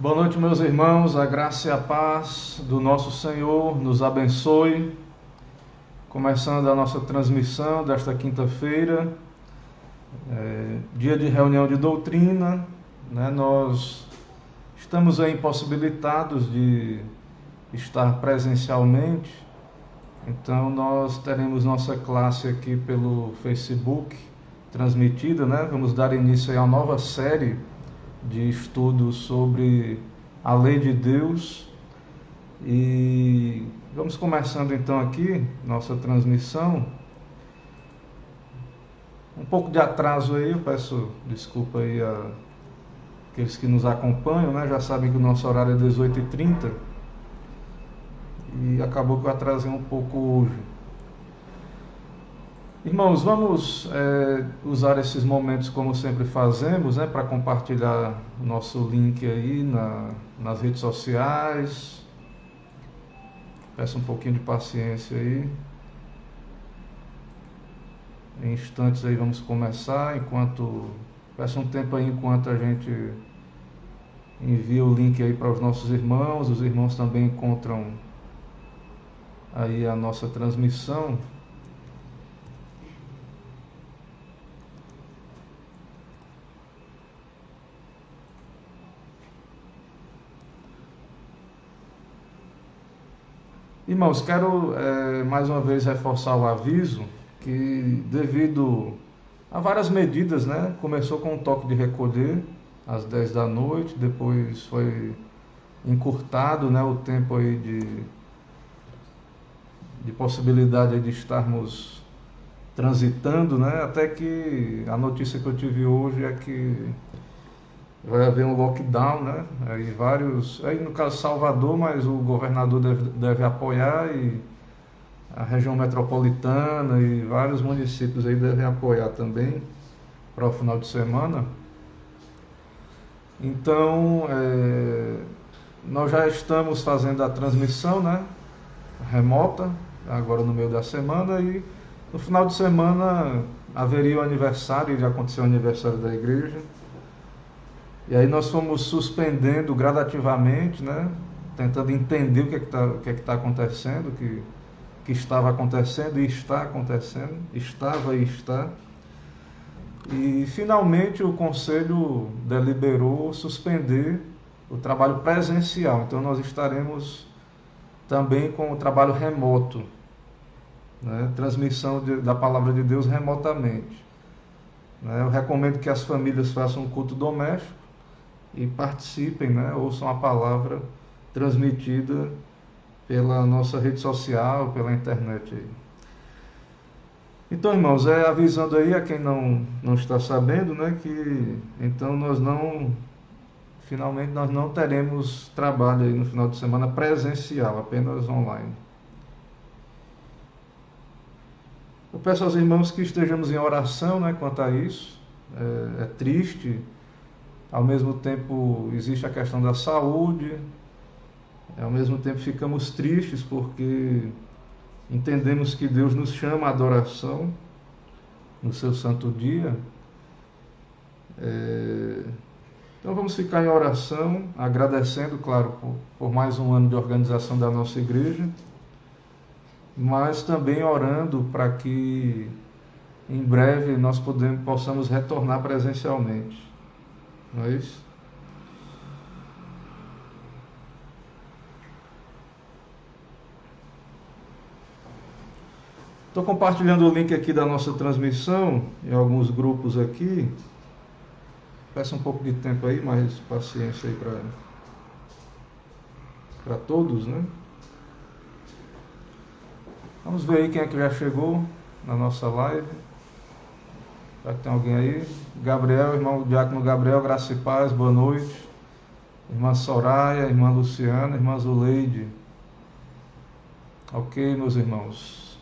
Boa noite, meus irmãos. A graça e a paz do nosso Senhor nos abençoe. Começando a nossa transmissão desta quinta-feira, dia de reunião de doutrina, né? Nós estamos aí impossibilitados de estar presencialmente, então nós teremos nossa classe aqui pelo Facebook transmitida, né? Vamos dar início aí a uma nova série de estudos sobre a lei de Deus e vamos começando então aqui nossa transmissão. Um pouco de atraso aí, eu peço desculpa aí a aqueles que nos acompanham, né? Já sabem que o nosso horário é 18h30 e acabou que eu atrasei um pouco hoje. Irmãos, vamos usar esses momentos como sempre fazemos, né, para compartilhar o nosso link aí nas redes sociais. Peço um pouquinho de paciência aí. Em instantes aí vamos começar, peço um tempo aí enquanto a gente envia o link aí para os nossos irmãos. Os irmãos também encontram aí a nossa transmissão. Irmãos, quero mais uma vez reforçar o aviso que devido a várias medidas, né? Começou com um toque de recolher às 10 da noite, depois foi encurtado, né, o tempo aí de possibilidade aí de estarmos transitando, né? Até que a notícia que eu tive hoje é que vai haver um lockdown, né? Aí no caso Salvador, mas o governador deve apoiar e a região metropolitana e vários municípios aí devem apoiar também para o final de semana. Então, nós já estamos fazendo a transmissão, né, remota, agora no meio da semana, e no final de semana haveria o aniversário, iria acontecer o aniversário da igreja. E aí nós fomos suspendendo gradativamente, né, tentando entender o que é que tá acontecendo, que estava acontecendo e está acontecendo, estava e está. E finalmente o Conselho deliberou suspender o trabalho presencial. Então nós estaremos também com o trabalho remoto, né, transmissão da palavra de Deus remotamente. Eu recomendo que as famílias façam um culto doméstico e participem, né, ouçam a palavra transmitida pela nossa rede social, pela internet aí. Então, irmãos, avisando aí a quem não está sabendo, né, que então finalmente nós não teremos trabalho aí no final de semana presencial, apenas online. Eu peço aos irmãos que estejamos em oração, né, quanto a isso. É triste. Ao mesmo tempo existe a questão da saúde, ao mesmo tempo ficamos tristes porque entendemos que Deus nos chama à adoração no seu santo dia. Então vamos ficar em oração, agradecendo, claro, por mais um ano de organização da nossa igreja, mas também orando para que em breve nós possamos retornar presencialmente. Não é isso? Estou compartilhando o link aqui da nossa transmissão em alguns grupos aqui. Peço um pouco de tempo aí, mais paciência aí para todos, né? Vamos ver aí quem é que já chegou na nossa live. Será que tem alguém aí? Gabriel, irmão Diácono Gabriel, graça e paz, boa noite. Irmã Soraya, irmã Luciana, irmã Zuleide. Ok, meus irmãos.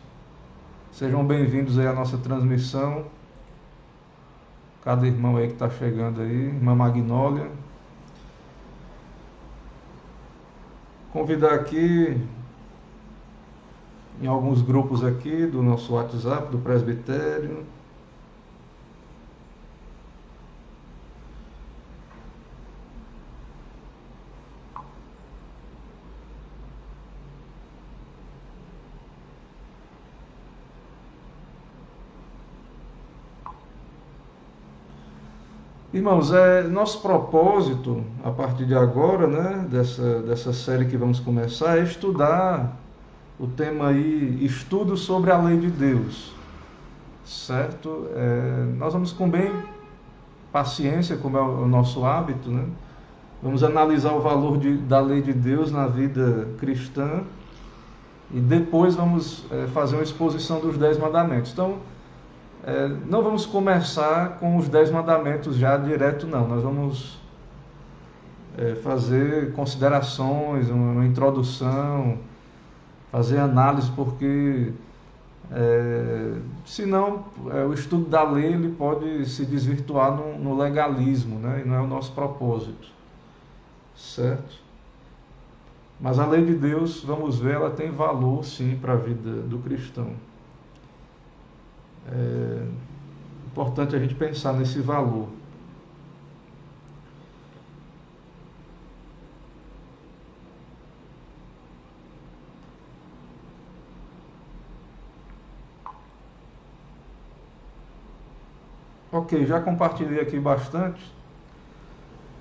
Sejam bem-vindos aí à nossa transmissão. Cada irmão aí que está chegando aí. Irmã Magnólia. Convidar aqui em alguns grupos aqui do nosso WhatsApp, do presbitério. Irmãos, nosso propósito, a partir de agora, né, dessa série que vamos começar, é estudar o tema aí, estudo sobre a lei de Deus, certo? Nós vamos com bem paciência, como é o nosso hábito, né? Vamos analisar o valor da lei de Deus na vida cristã e depois vamos fazer uma exposição dos 10 mandamentos. Então, não vamos começar com os 10 mandamentos já direto, não. Nós vamos fazer considerações, uma introdução, fazer análise, porque senão o estudo da lei ele pode se desvirtuar no legalismo, né? E não é o nosso propósito, certo? Mas a lei de Deus, vamos ver, ela tem valor sim para a vida do cristão. É importante a gente pensar nesse valor. Ok, já compartilhei aqui bastante.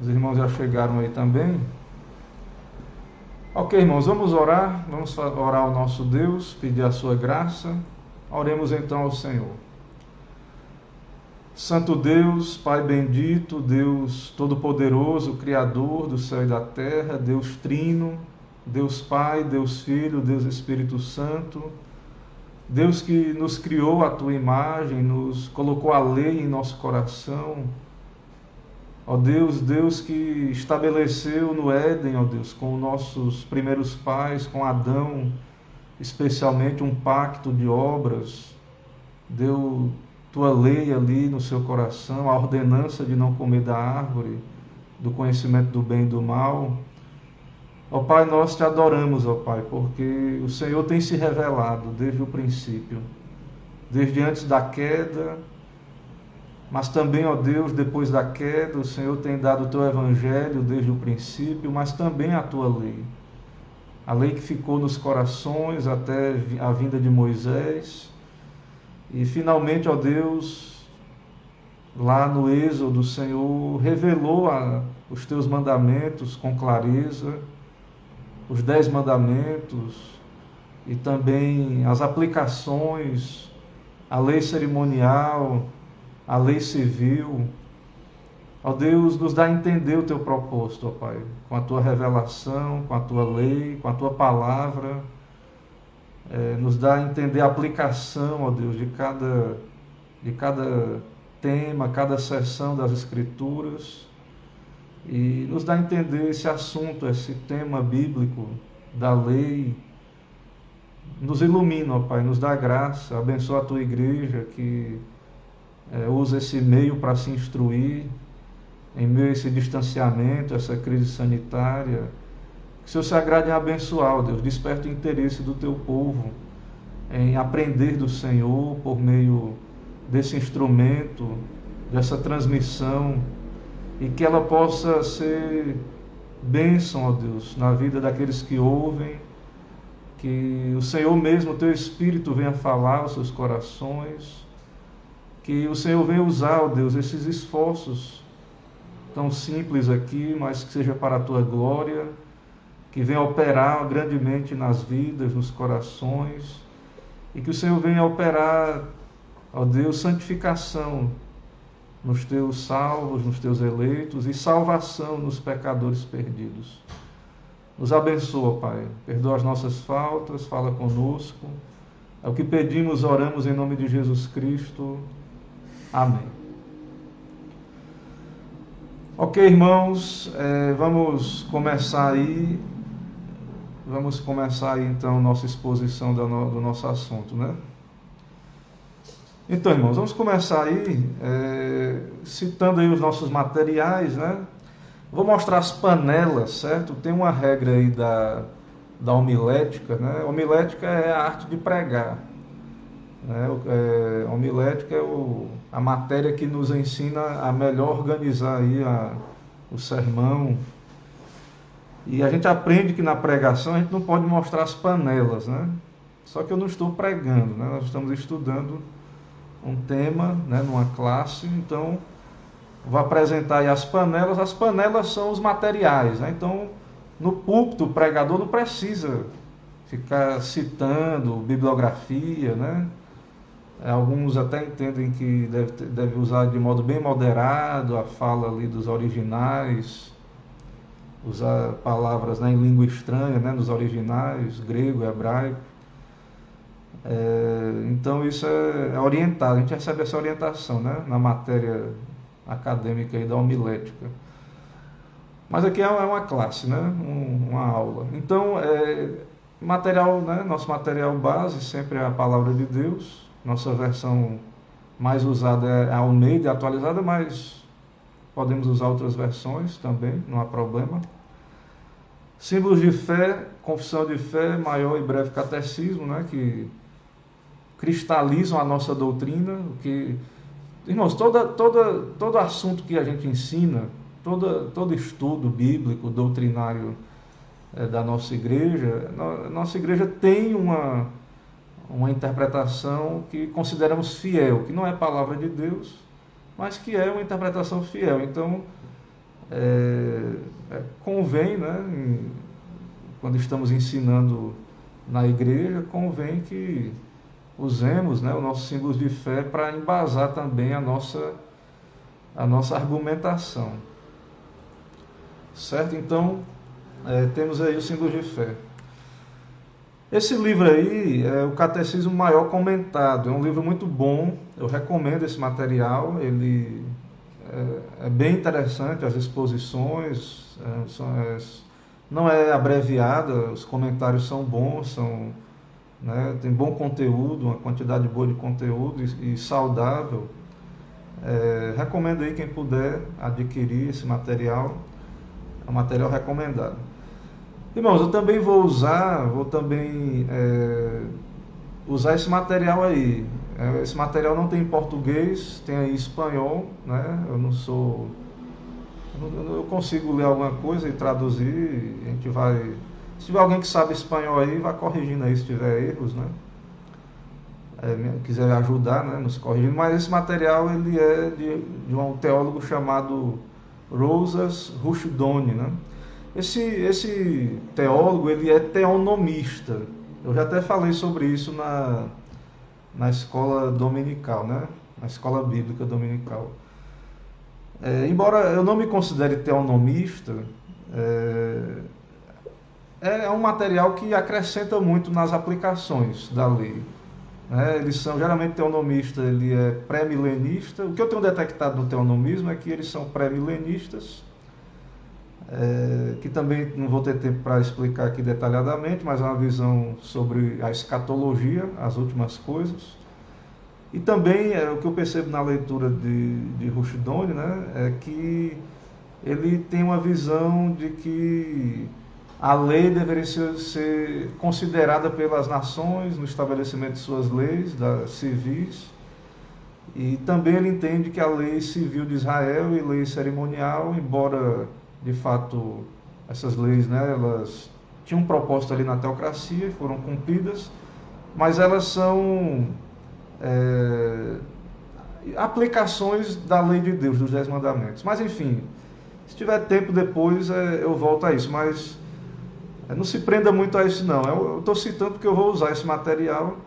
Os irmãos já chegaram aí também. Ok, irmãos, vamos orar. Vamos orar ao nosso Deus, pedir a sua graça. Oremos então ao Senhor. Santo Deus, Pai bendito, Deus Todo-Poderoso, Criador do céu e da terra, Deus Trino, Deus Pai, Deus Filho, Deus Espírito Santo, Deus que nos criou à Tua imagem, nos colocou a lei em nosso coração. Ó Deus, Deus que estabeleceu no Éden, ó Deus, com nossos primeiros pais, com Adão, especialmente um pacto de obras, deu Tua lei ali no seu coração, a ordenança de não comer da árvore, do conhecimento do bem e do mal. Ó Pai, nós te adoramos, ó Pai, porque o Senhor tem se revelado desde o princípio, desde antes da queda, mas também, ó Deus, depois da queda, o Senhor tem dado o Teu Evangelho desde o princípio, mas também a Tua lei. A lei que ficou nos corações até a vinda de Moisés. E finalmente, ó Deus, lá no Êxodo, o Senhor revelou os Teus mandamentos com clareza, os 10 mandamentos e também as aplicações, a lei cerimonial, a lei civil. Ó Deus, nos dá a entender o Teu propósito, ó Pai, com a Tua revelação, com a Tua lei, com a Tua palavra. Nos dá a entender a aplicação, ó Deus, de cada tema, cada seção das Escrituras. E nos dá a entender esse assunto, esse tema bíblico da lei. Nos ilumina, ó Pai, nos dá graça, abençoa a Tua igreja que usa esse meio para se instruir, em meio a esse distanciamento, essa crise sanitária. Que o Senhor se agrade em abençoar, ó Deus, desperta o interesse do Teu povo em aprender do Senhor por meio desse instrumento, dessa transmissão, e que ela possa ser bênção, ó Deus, na vida daqueles que ouvem, que o Senhor mesmo, o Teu Espírito venha falar aos seus corações, que o Senhor venha usar, ó Deus, esses esforços tão simples aqui, mas que seja para a Tua glória, que venha operar grandemente nas vidas, nos corações, e que o Senhor venha operar, ó Deus, santificação nos Teus salvos, nos Teus eleitos, e salvação nos pecadores perdidos. Nos abençoa, Pai, perdoa as nossas faltas, fala conosco. É o que pedimos, oramos em nome de Jesus Cristo. Amém. Ok, irmãos, vamos começar aí então nossa exposição do nosso assunto, né? Então, irmãos, vamos começar aí citando aí os nossos materiais, né? Vou mostrar as panelas, certo? Tem uma regra aí da homilética, né? Homilética é a arte de pregar, né? Homilética é a matéria que nos ensina a melhor organizar aí o sermão. E a gente aprende que na pregação a gente não pode mostrar as panelas, né? Só que eu não estou pregando, né? Nós estamos estudando um tema, né, numa classe, então vou apresentar aí as panelas. As panelas são os materiais, né? Então, no púlpito, o pregador não precisa ficar citando bibliografia, né? Alguns até entendem que deve usar de modo bem moderado a fala ali dos originais, usar palavras, né, em língua estranha, né, nos originais, grego, hebraico. Então isso é orientado, a gente recebe essa orientação, né, na matéria acadêmica aí da homilética. Mas aqui é uma classe, né, uma aula. Então, material, né, nosso material base sempre é a palavra de Deus. Nossa versão mais usada é a Almeida atualizada, mas podemos usar outras versões também, não há problema. Símbolos de fé, confissão de fé, maior e breve catecismo, né, que cristalizam a nossa doutrina. Que, irmãos, todo assunto que a gente ensina, todo estudo bíblico, doutrinário da nossa igreja tem uma interpretação que consideramos fiel, que não é palavra de Deus, mas que é uma interpretação fiel. Então, convém, né, quando estamos ensinando na igreja, convém que usemos, né, os nossos símbolos de fé para embasar também a nossa argumentação. Certo? Então, temos aí os símbolos de fé. Esse livro aí é o Catecismo Maior Comentado. É um livro muito bom, eu recomendo esse material. Ele é bem interessante, as exposições, não é abreviada, os comentários são bons, né, tem bom conteúdo, uma quantidade boa de conteúdo e saudável. Recomendo aí quem puder adquirir esse material, é um material recomendado. Irmãos, eu também vou usar esse material aí. Esse material não tem em português, tem aí em espanhol, né? Eu consigo ler alguma coisa e traduzir. A gente vai, se tiver alguém que sabe espanhol aí, vai corrigindo aí se tiver erros, né? Quiser ajudar, né, nos corrigindo. Mas esse material ele é de um teólogo chamado Rosas Rushdoni, né? Esse teólogo, ele é teonomista. Eu já até falei sobre isso na escola dominical, né? Na escola bíblica dominical. Embora eu não me considere teonomista, é um material que acrescenta muito nas aplicações da lei. Eles são, geralmente, teonomista, ele é pré-milenista. O que eu tenho detectado no teonomismo é que eles são pré-milenistas, que também não vou ter tempo para explicar aqui detalhadamente, mas é uma visão sobre a escatologia, as últimas coisas. E também o que eu percebo na leitura de Rushdoni, né, é que ele tem uma visão de que a lei deveria ser considerada pelas nações no estabelecimento de suas leis civis. E também ele entende que a lei civil de Israel e lei cerimonial, embora de fato essas leis, né, elas tinham um propósito ali na teocracia e foram cumpridas, mas elas são aplicações da lei de Deus, dos 10 mandamentos. Mas enfim, se tiver tempo depois eu volto a isso, mas não se prenda muito a isso não. Eu estou citando porque eu vou usar esse material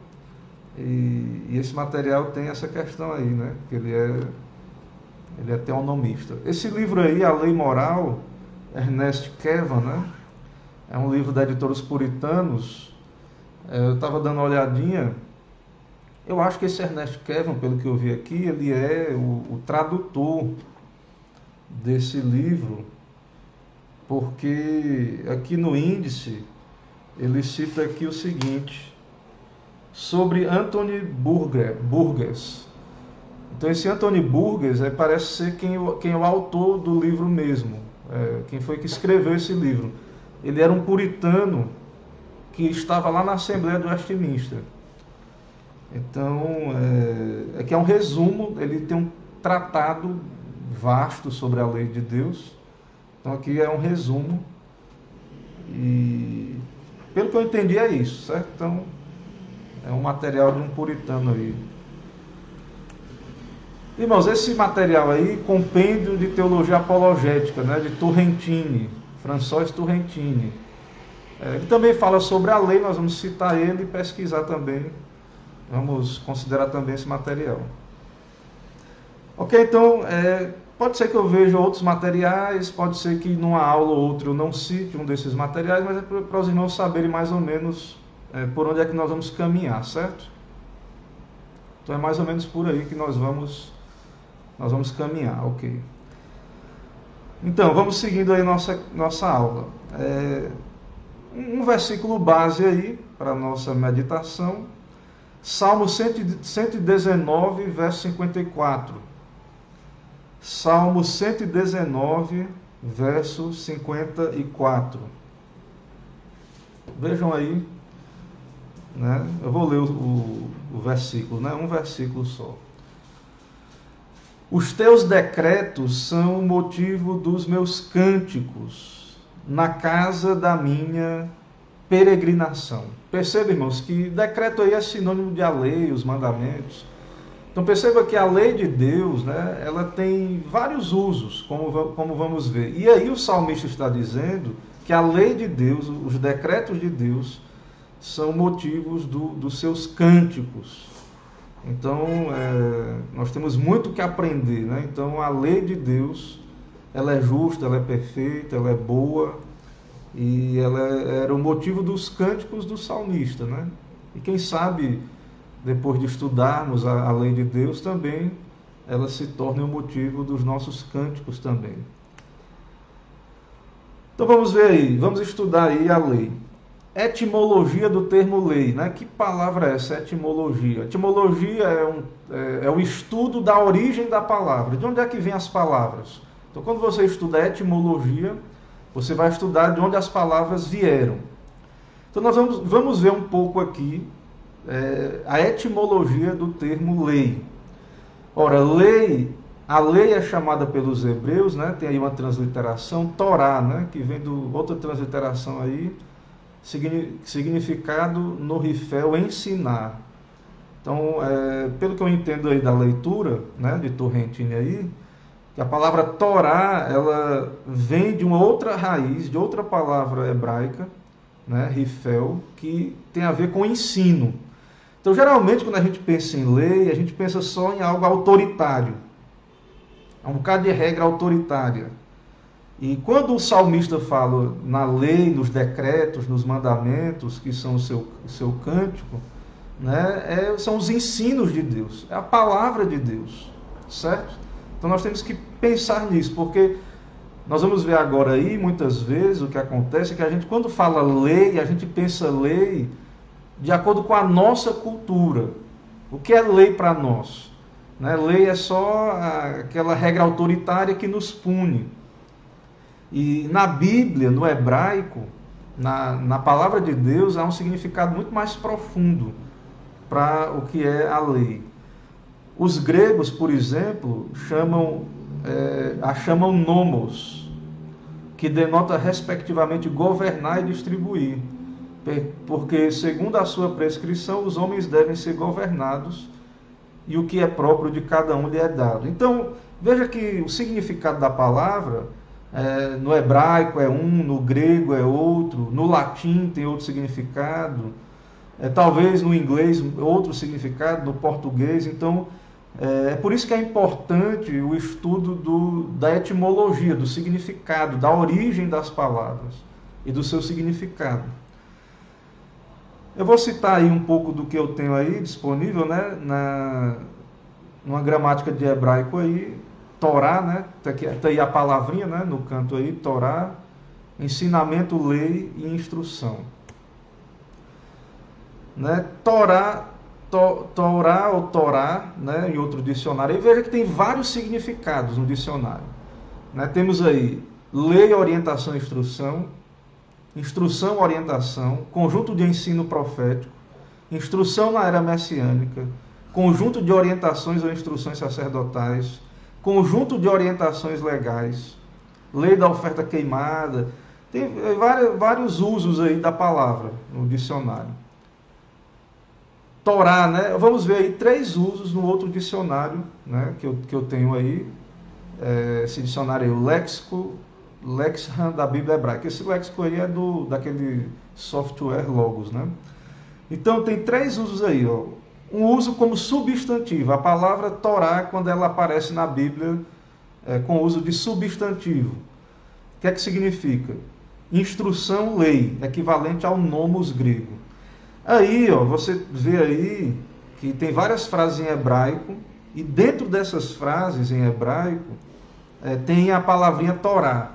e esse material tem essa questão aí, né, que ele é teonomista. Esse livro aí, A Lei Moral, Ernest Kevan, né, é um livro da editora Os Puritanos. Eu estava dando uma olhadinha. Eu acho que esse Ernest Kevan, pelo que eu vi aqui, ele é o tradutor desse livro, porque aqui no índice ele cita aqui o seguinte, sobre Anthony Burgess. Então esse Anthony Burgess parece ser quem é o autor do livro mesmo, quem foi que escreveu esse livro. Ele era um puritano que estava lá na Assembleia de Westminster. Então, aqui é um resumo, ele tem um tratado vasto sobre a lei de Deus. Então aqui é um resumo e, pelo que eu entendi, é isso, certo? Então, é um material de um puritano aí. Irmãos, esse material aí, compêndio de teologia apologética, né, de Turrentini, François Turrentini. Ele também fala sobre a lei, nós vamos citar ele e pesquisar também. Vamos considerar também esse material. Ok, então, pode ser que eu veja outros materiais, pode ser que numa aula ou outra eu não cite um desses materiais, mas é para os irmãos saberem mais ou menos por onde é que nós vamos caminhar, certo? Então é mais ou menos por aí que nós vamos caminhar, ok. Então, vamos seguindo aí nossa aula. Um versículo base aí para a nossa meditação, Salmo 119, verso 54. Salmo 119, verso 54. Vejam aí, né? Eu vou ler o versículo, né? Um versículo só. Os teus decretos são o motivo dos meus cânticos na casa da minha peregrinação. Perceba, irmãos, que decreto aí é sinônimo de a lei, os mandamentos. Então perceba que a lei de Deus, né, ela tem vários usos, como vamos ver. E aí o salmista está dizendo que a lei de Deus, os decretos de Deus, são motivos dos seus cânticos. Então, nós temos muito que aprender, né? Então, a lei de Deus, ela é justa, ela é perfeita, ela é boa, e ela era o motivo dos cânticos do salmista, né? E quem sabe, depois de estudarmos a lei de Deus, também ela se torne o motivo dos nossos cânticos também. Então, vamos ver aí, vamos estudar aí a lei. Etimologia do termo lei, né? Que palavra é essa, etimologia? Etimologia é o estudo da origem da palavra. De onde é que vêm as palavras? Então, quando você estuda etimologia, você vai estudar de onde as palavras vieram. Então, nós vamos ver um pouco aqui a etimologia do termo lei. Ora, a lei é chamada pelos hebreus, né? Tem aí uma transliteração, Torá, né? Que vem outra transliteração aí, significado no rifel ensinar. Então, pelo que eu entendo aí da leitura, né, de Turrentini aí, que a palavra Torá, ela vem de uma outra raiz, de outra palavra hebraica, né, rifel, que tem a ver com ensino. Então, geralmente, quando a gente pensa em lei, a gente pensa só em algo autoritário. É um bocado de regra autoritária. E quando o salmista fala na lei, nos decretos, nos mandamentos, que são o seu cântico, né, são os ensinos de Deus, é a palavra de Deus, certo? Então nós temos que pensar nisso, porque nós vamos ver agora aí, muitas vezes, o que acontece é que a gente, quando fala lei, a gente pensa lei de acordo com a nossa cultura. O que é lei para nós? Né? Lei é só aquela regra autoritária que nos pune. E na Bíblia, no hebraico, na palavra de Deus, há um significado muito mais profundo para o que é a lei. Os gregos, por exemplo, a chamam nomos, que denota respectivamente governar e distribuir, porque segundo a sua prescrição, os homens devem ser governados e o que é próprio de cada um lhe é dado. Então, veja que o significado da palavra, no hebraico é um, no grego é outro, no latim tem outro significado, talvez no inglês outro significado, no português. Então, é por isso que é importante o estudo da etimologia, do significado, da origem das palavras e do seu significado. Eu vou citar aí um pouco do que eu tenho aí disponível, né, numa gramática de hebraico aí, Torá, né, tá aí a palavrinha, né, no canto aí, Torá, ensinamento, lei e instrução. Né, Torá ou Torá, né, em outro dicionário. E veja que tem vários significados no dicionário. Né, temos aí lei, orientação, instrução, orientação, conjunto de ensino profético, instrução na era messiânica, conjunto de orientações ou instruções sacerdotais, conjunto de orientações legais, lei da oferta queimada. Tem vários usos aí da palavra no dicionário. Torá, né? Vamos ver aí 3 usos no outro dicionário, né? que eu tenho aí. Esse dicionário aí, o Lexham da Bíblia Hebraica. Esse léxico aí é daquele software Logos, né? Então tem 3 usos aí, ó. Um uso como substantivo. A palavra Torá, quando ela aparece na Bíblia, com o uso de substantivo. O que é que significa? Instrução, lei, equivalente ao nomos grego. Aí, ó, você vê aí que tem várias frases em hebraico, e dentro dessas frases em hebraico tem a palavrinha Torá.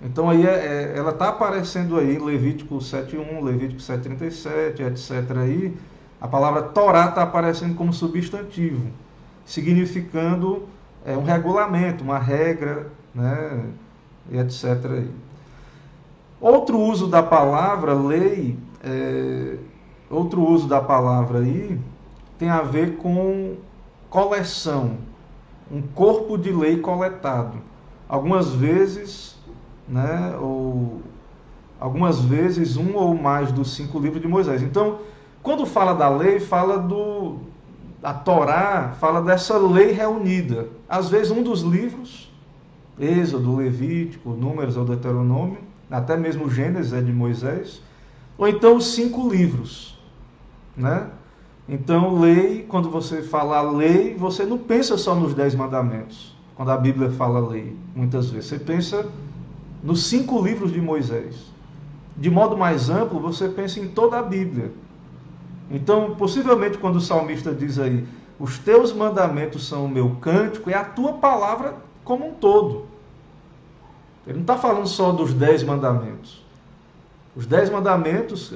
Então aí ela está aparecendo aí, Levítico 7.1, Levítico 7.37, etc. Aí, a palavra Torá está aparecendo como substantivo, significando um regulamento, uma regra, né, e etc. Aí. Outro uso da palavra lei, outro uso da palavra aí tem a ver com coleção, um corpo de lei coletado. Algumas vezes, né, algumas vezes um ou mais dos 5 livros de Moisés. Então, quando fala da lei, fala a Torá, fala dessa lei reunida. Às vezes um dos livros, Êxodo, Levítico, Números ou Deuteronômio, até mesmo Gênesis é de Moisés, ou então os 5 livros, né? Então, lei, quando você fala lei, você não pensa só nos 10 mandamentos. Quando a Bíblia fala lei, muitas vezes, você pensa nos 5 livros de Moisés. De modo mais amplo, você pensa em toda a Bíblia. Então, possivelmente, quando o salmista diz aí, os teus mandamentos são o meu cântico, é a tua palavra como um todo. Ele não está falando só dos 10 mandamentos. Os 10 mandamentos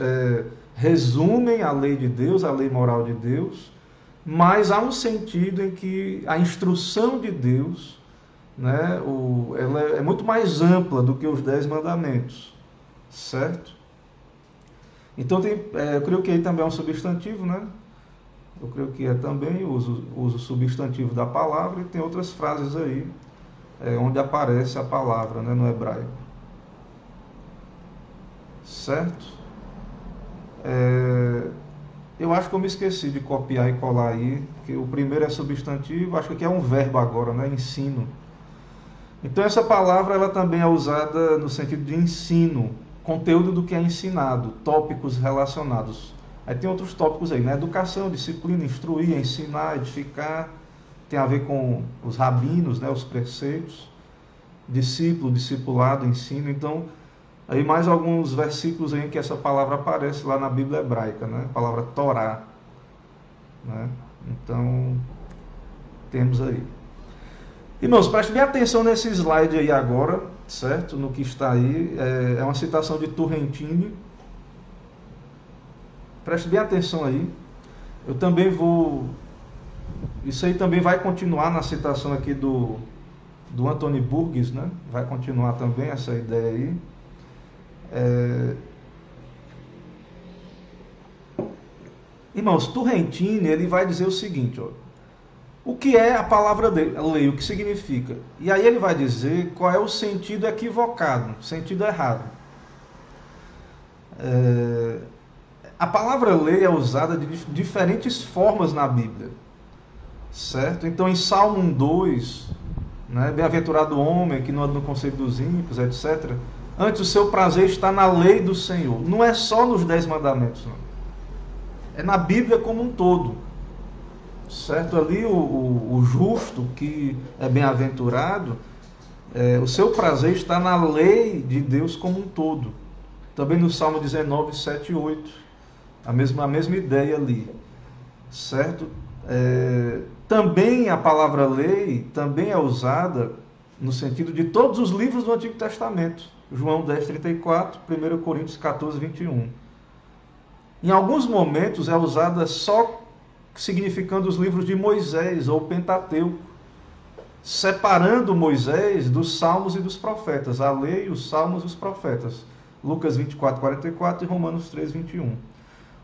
resumem a lei de Deus, a lei moral de Deus, mas há um sentido em que a instrução de Deus, né, ela é muito mais ampla do que os 10 mandamentos, certo? Então, eu creio que aí também é um substantivo, né? Eu creio que é também o uso substantivo da palavra, e tem outras frases aí, onde aparece a palavra, né, no hebraico. Certo? Eu acho que eu me esqueci de copiar e colar aí, que o primeiro é substantivo, acho que aqui é um verbo agora, né? Ensino. Então essa palavra ela também é usada no sentido de ensino, conteúdo do que é ensinado, tópicos relacionados. Aí tem outros tópicos aí, né? Educação, disciplina, instruir, ensinar, edificar, tem a ver com os rabinos, né? Os preceitos, discípulo, discipulado, ensino. Então, aí mais alguns versículos aí em que essa palavra aparece lá na Bíblia hebraica, né? A palavra Torá, né? Então, temos aí. Irmãos, preste bem atenção nesse slide aí agora, certo? No que está aí. É uma citação de Turrentini. Preste bem atenção aí. Eu também vou... Isso aí também vai continuar na citação aqui do Anthony Burgess, né? Vai continuar também essa ideia aí. Irmãos, Turrentini, ele vai dizer o seguinte, ó, o que é a palavra lei, o que significa? E aí ele vai dizer qual é o sentido equivocado, sentido errado. A palavra lei é usada de diferentes formas na Bíblia, certo? Então em Salmo 1:2, né, bem-aventurado o homem que não anda no conselho dos ímpios, etc. Antes o seu prazer está na lei do Senhor. Não é só nos 10 mandamentos, não. É na Bíblia como um todo. Certo? Ali o justo, que é bem-aventurado, o seu prazer está na lei de Deus como um todo. Também no Salmo 19, 7 e 8. A mesma ideia ali. Certo? Também a palavra lei também é usada no sentido de todos os livros do Antigo Testamento. João 10, 34, 1 Coríntios 14, 21. Em alguns momentos é usada só significando os livros de Moisés ou Pentateuco, separando Moisés dos Salmos e dos Profetas, a lei, os Salmos e os Profetas. Lucas 24, 44 e Romanos 3, 21.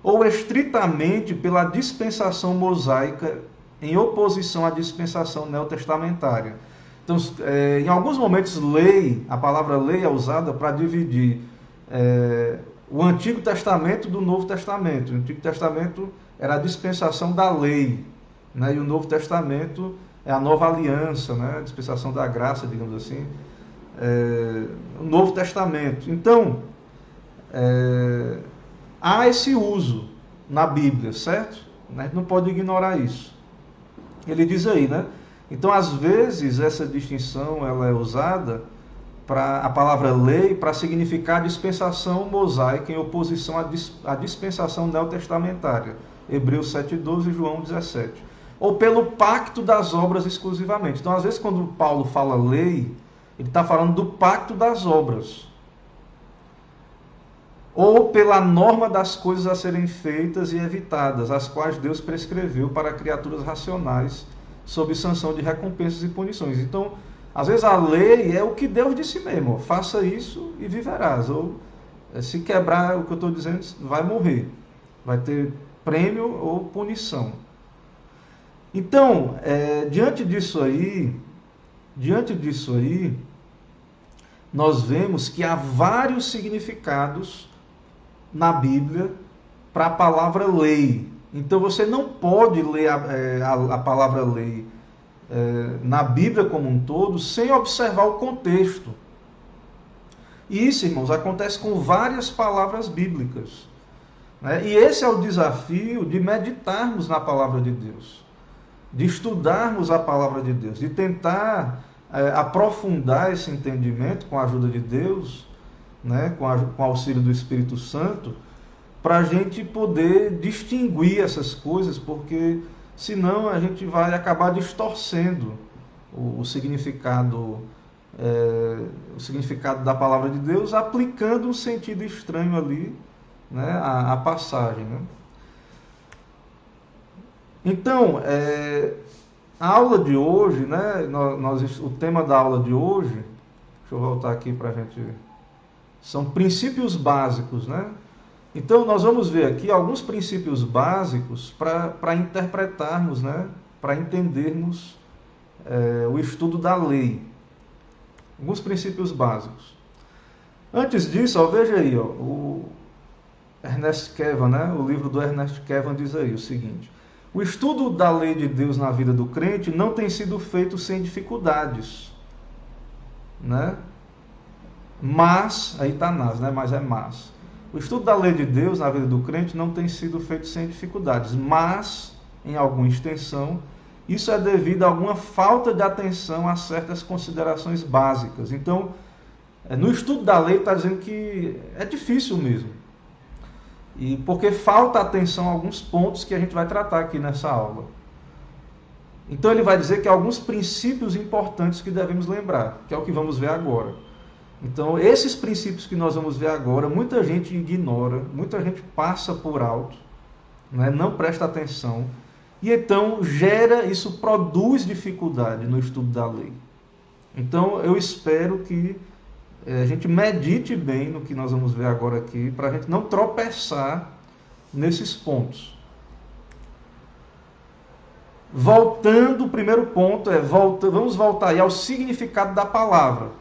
Ou estritamente pela dispensação mosaica em oposição à dispensação neotestamentária. Então, em alguns momentos, lei, a palavra lei é usada para dividir o Antigo Testamento do Novo Testamento. O Antigo Testamento era a dispensação da lei, né? E o Novo Testamento é a nova aliança, né? A dispensação da graça, digamos assim. O Novo Testamento. Então, há esse uso na Bíblia, certo? A gente não pode ignorar isso. Ele diz aí, né? Então, às vezes, essa distinção ela é usada para a palavra lei para significar dispensação mosaica em oposição à dispensação neotestamentária. Hebreus 7,12 e João 17. Ou pelo pacto das obras exclusivamente. Então, às vezes, quando Paulo fala lei, ele está falando do pacto das obras. Ou pela norma das coisas a serem feitas e evitadas, as quais Deus prescreveu para criaturas racionais, sob sanção de recompensas e punições. Então, às vezes a lei é o que Deus disse mesmo, faça isso e viverás. Ou se quebrar o que eu estou dizendo, vai morrer. Vai ter prêmio ou punição. Então, diante disso aí, nós vemos que há vários significados na Bíblia para a palavra lei. Então você não pode ler a palavra lei na Bíblia como um todo sem observar o contexto. E isso, irmãos, acontece com várias palavras bíblicas, né? E esse é o desafio de meditarmos na palavra de Deus, de estudarmos a palavra de Deus, de tentar aprofundar esse entendimento com a ajuda de Deus, né, com o auxílio do Espírito Santo, para a gente poder distinguir essas coisas, porque senão a gente vai acabar distorcendo o significado da palavra de Deus, aplicando um sentido estranho ali, né, à passagem, né? Então, a aula de hoje, né, o tema da aula de hoje, deixa eu voltar aqui para a gente... São princípios básicos, né? Então, nós vamos ver aqui alguns princípios básicos para interpretarmos, né? Para entendermos o estudo da lei. Alguns princípios básicos. Antes disso, veja aí, o Ernest Kevan, né? O livro do Ernest Kevan diz aí o seguinte: o estudo da lei de Deus na vida do crente não tem sido feito sem dificuldades, né? Mas, aí está né? Mas é mas. O estudo da lei de Deus na vida do crente não tem sido feito sem dificuldades, mas, em alguma extensão, isso é devido a alguma falta de atenção a certas considerações básicas. Então, no estudo da lei está dizendo que é difícil mesmo. E porque falta atenção a alguns pontos que a gente vai tratar aqui nessa aula. Então ele vai dizer que há alguns princípios importantes que devemos lembrar, que é o que vamos ver agora. Então, esses princípios que nós vamos ver agora, muita gente ignora, muita gente passa por alto, né? Não presta atenção, e então isso produz dificuldade no estudo da lei. Então, eu espero que a gente medite bem no que nós vamos ver agora aqui, para a gente não tropeçar nesses pontos. Voltando, o primeiro ponto vamos voltar aí ao significado da palavra.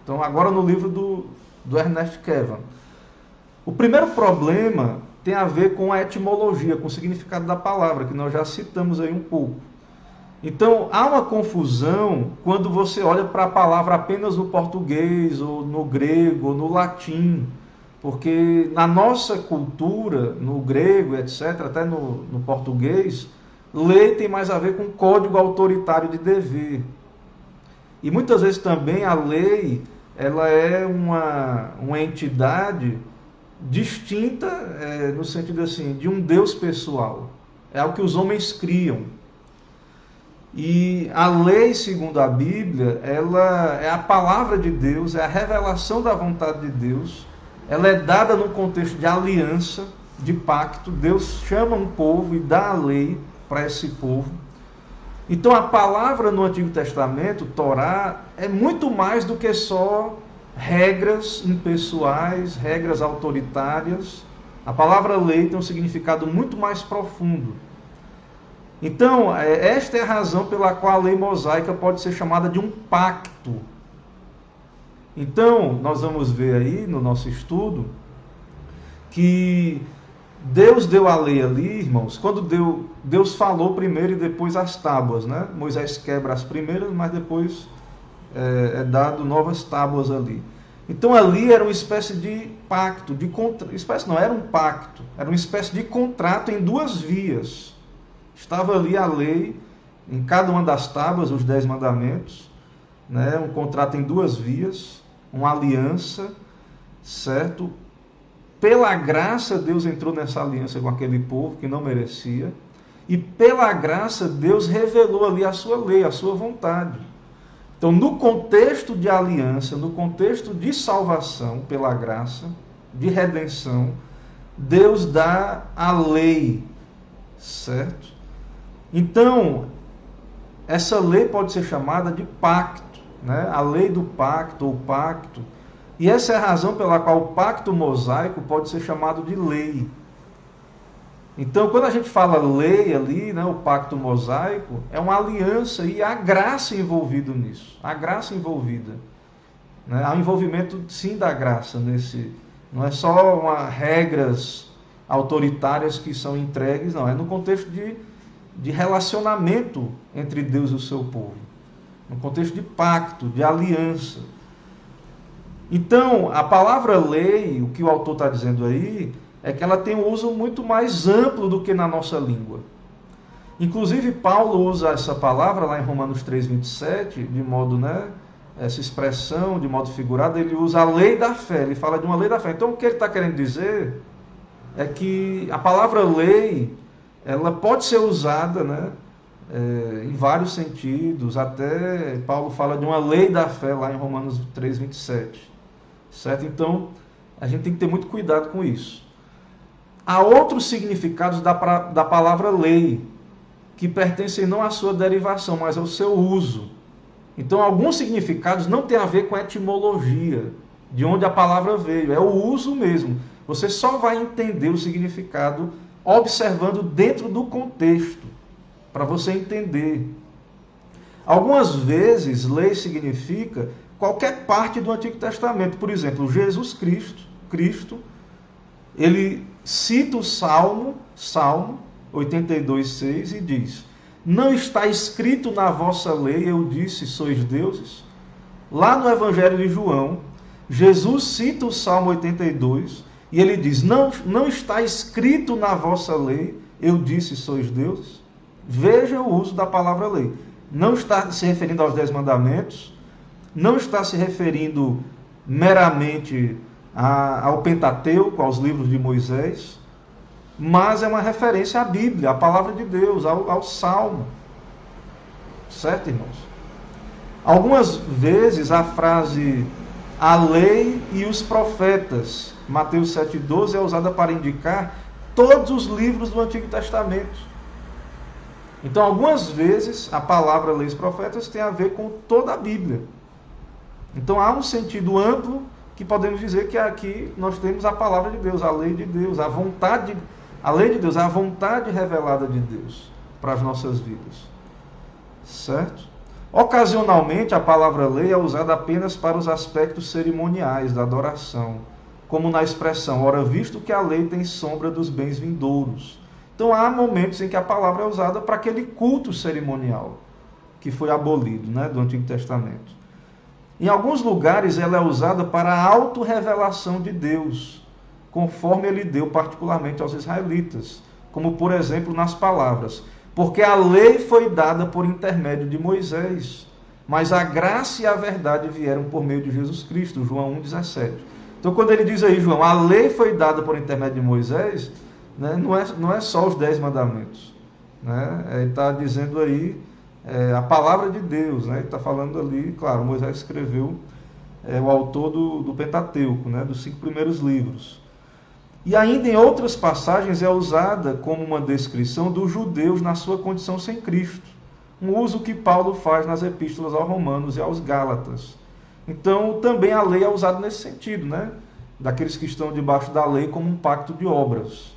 Então, agora no livro do Ernest Kevan. O primeiro problema tem a ver com a etimologia, com o significado da palavra, que nós já citamos aí um pouco. Então, há uma confusão quando você olha para a palavra apenas no português, ou no grego, ou no latim. Porque na nossa cultura, no grego, etc., até no português, lei tem mais a ver com código autoritário de dever. E muitas vezes também a lei, ela é uma entidade distinta, no sentido assim, de um Deus pessoal. É algo que os homens criam. E a lei, segundo a Bíblia, ela é a palavra de Deus, é a revelação da vontade de Deus. Ela é dada num contexto de aliança, de pacto. Deus chama um povo e dá a lei para esse povo. Então a palavra no Antigo Testamento, Torá, é muito mais do que só regras impessoais, regras autoritárias. A palavra lei tem um significado muito mais profundo. Então, esta é a razão pela qual a lei mosaica pode ser chamada de um pacto. Então, nós vamos ver aí no nosso estudo que Deus deu a lei ali, irmãos, quando Deus falou primeiro e depois as tábuas, né? Moisés quebra as primeiras, mas depois é dado novas tábuas ali. Então ali era uma espécie de pacto, era um pacto, era uma espécie de contrato em duas vias. Estava ali a lei, em cada uma das tábuas, os 10 mandamentos, né? Um contrato em duas vias, uma aliança, certo? Pela graça, Deus entrou nessa aliança com aquele povo que não merecia. E pela graça, Deus revelou ali a sua lei, a sua vontade. Então, no contexto de aliança, no contexto de salvação pela graça, de redenção, Deus dá a lei, certo? Então, essa lei pode ser chamada de pacto, né? A lei do pacto ou pacto. E essa é a razão pela qual o pacto mosaico pode ser chamado de lei. Então, quando a gente fala lei ali, né, o pacto mosaico, é uma aliança e há graça envolvida nisso. Há graça envolvida. Né? Há um envolvimento, sim, da graça nesse. Não é só regras autoritárias que são entregues, não. É no contexto de relacionamento entre Deus e o seu povo. No contexto de pacto, de aliança. Então, a palavra lei, o que o autor está dizendo aí, é que ela tem um uso muito mais amplo do que na nossa língua. Inclusive, Paulo usa essa palavra lá em Romanos 3,27, de modo, né, essa expressão, de modo figurado, ele usa a lei da fé, ele fala de uma lei da fé. Então, o que ele está querendo dizer é que a palavra lei, ela pode ser usada, né, em vários sentidos, até Paulo fala de uma lei da fé lá em Romanos 3,27. Certo? Então, a gente tem que ter muito cuidado com isso. Há outros significados da palavra lei, que pertencem não à sua derivação, mas ao seu uso. Então, alguns significados não têm a ver com a etimologia, de onde a palavra veio, é o uso mesmo. Você só vai entender o significado observando dentro do contexto, para você entender. Algumas vezes, lei significa qualquer parte do Antigo Testamento. Por exemplo, Jesus Cristo, ele cita o Salmo 82:6 e diz: não está escrito na vossa lei, eu disse, sois deuses? Lá no Evangelho de João, Jesus cita o Salmo 82 e ele diz: não está escrito na vossa lei, eu disse, sois deuses? Veja o uso da palavra lei. Não está se referindo aos 10 mandamentos, não está se referindo meramente ao Pentateuco, aos livros de Moisés, mas é uma referência à Bíblia, à palavra de Deus, ao Salmo. Certo, irmãos? Algumas vezes a frase a lei e os profetas, Mateus 7,12, é usada para indicar todos os livros do Antigo Testamento. Então, algumas vezes a palavra lei e os profetas tem a ver com toda a Bíblia. Então há um sentido amplo que podemos dizer que aqui nós temos a palavra de Deus, a lei de Deus, a lei de Deus, a vontade revelada de Deus para as nossas vidas. Certo? Ocasionalmente a palavra lei é usada apenas para os aspectos cerimoniais da adoração, como na expressão, ora visto que a lei tem sombra dos bens vindouros. Então há momentos em que a palavra é usada para aquele culto cerimonial que foi abolido, né, do Antigo Testamento. Em alguns lugares ela é usada para a autorrevelação de Deus, conforme ele deu particularmente aos israelitas, como por exemplo nas palavras: porque a lei foi dada por intermédio de Moisés, mas a graça e a verdade vieram por meio de Jesus Cristo, João 1,17. Então quando ele diz aí, João, a lei foi dada por intermédio de Moisés, né, não é só os 10 mandamentos, né? Ele está dizendo aí a palavra de Deus, né? Ele está falando ali, claro, Moisés escreveu, o autor do Pentateuco, né? Dos 5 primeiros livros. E ainda em outras passagens é usada como uma descrição dos judeus na sua condição sem Cristo. Um uso que Paulo faz nas epístolas aos Romanos e aos Gálatas. Então, também a lei é usada nesse sentido, né? Daqueles que estão debaixo da lei como um pacto de obras.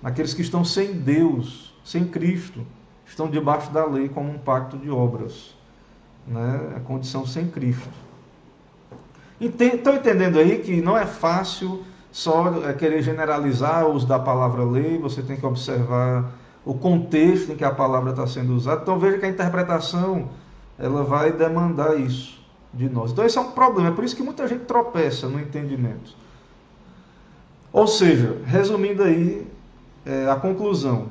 Daqueles que estão sem Deus, sem Cristo, estão debaixo da lei como um pacto de obras, né? A condição sem Cristo. Estão entendendo aí que não é fácil só querer generalizar o uso da palavra lei, você tem que observar o contexto em que a palavra está sendo usada. Então veja que a interpretação ela vai demandar isso de nós. Então esse é um problema, é por isso que muita gente tropeça no entendimento. Ou seja, resumindo aí a conclusão,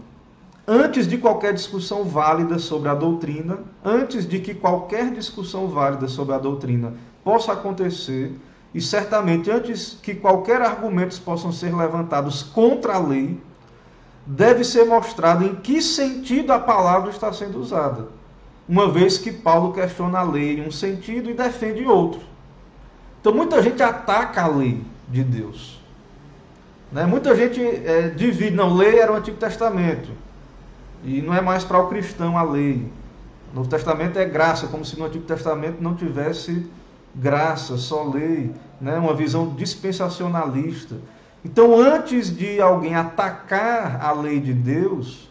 antes de qualquer discussão válida sobre a doutrina, antes de que qualquer discussão válida sobre a doutrina possa acontecer, e certamente antes que qualquer argumentos possam ser levantados contra a lei, deve ser mostrado em que sentido a palavra está sendo usada, uma vez que Paulo questiona a lei em um sentido e defende em outro. Então muita gente ataca a lei de Deus. Muita gente divide, não, lei era o Antigo Testamento, e não é mais para o cristão a lei. O Novo Testamento é graça, como se no Antigo Testamento não tivesse graça, só lei, uma visão dispensacionalista. Então, antes de alguém atacar a lei de Deus,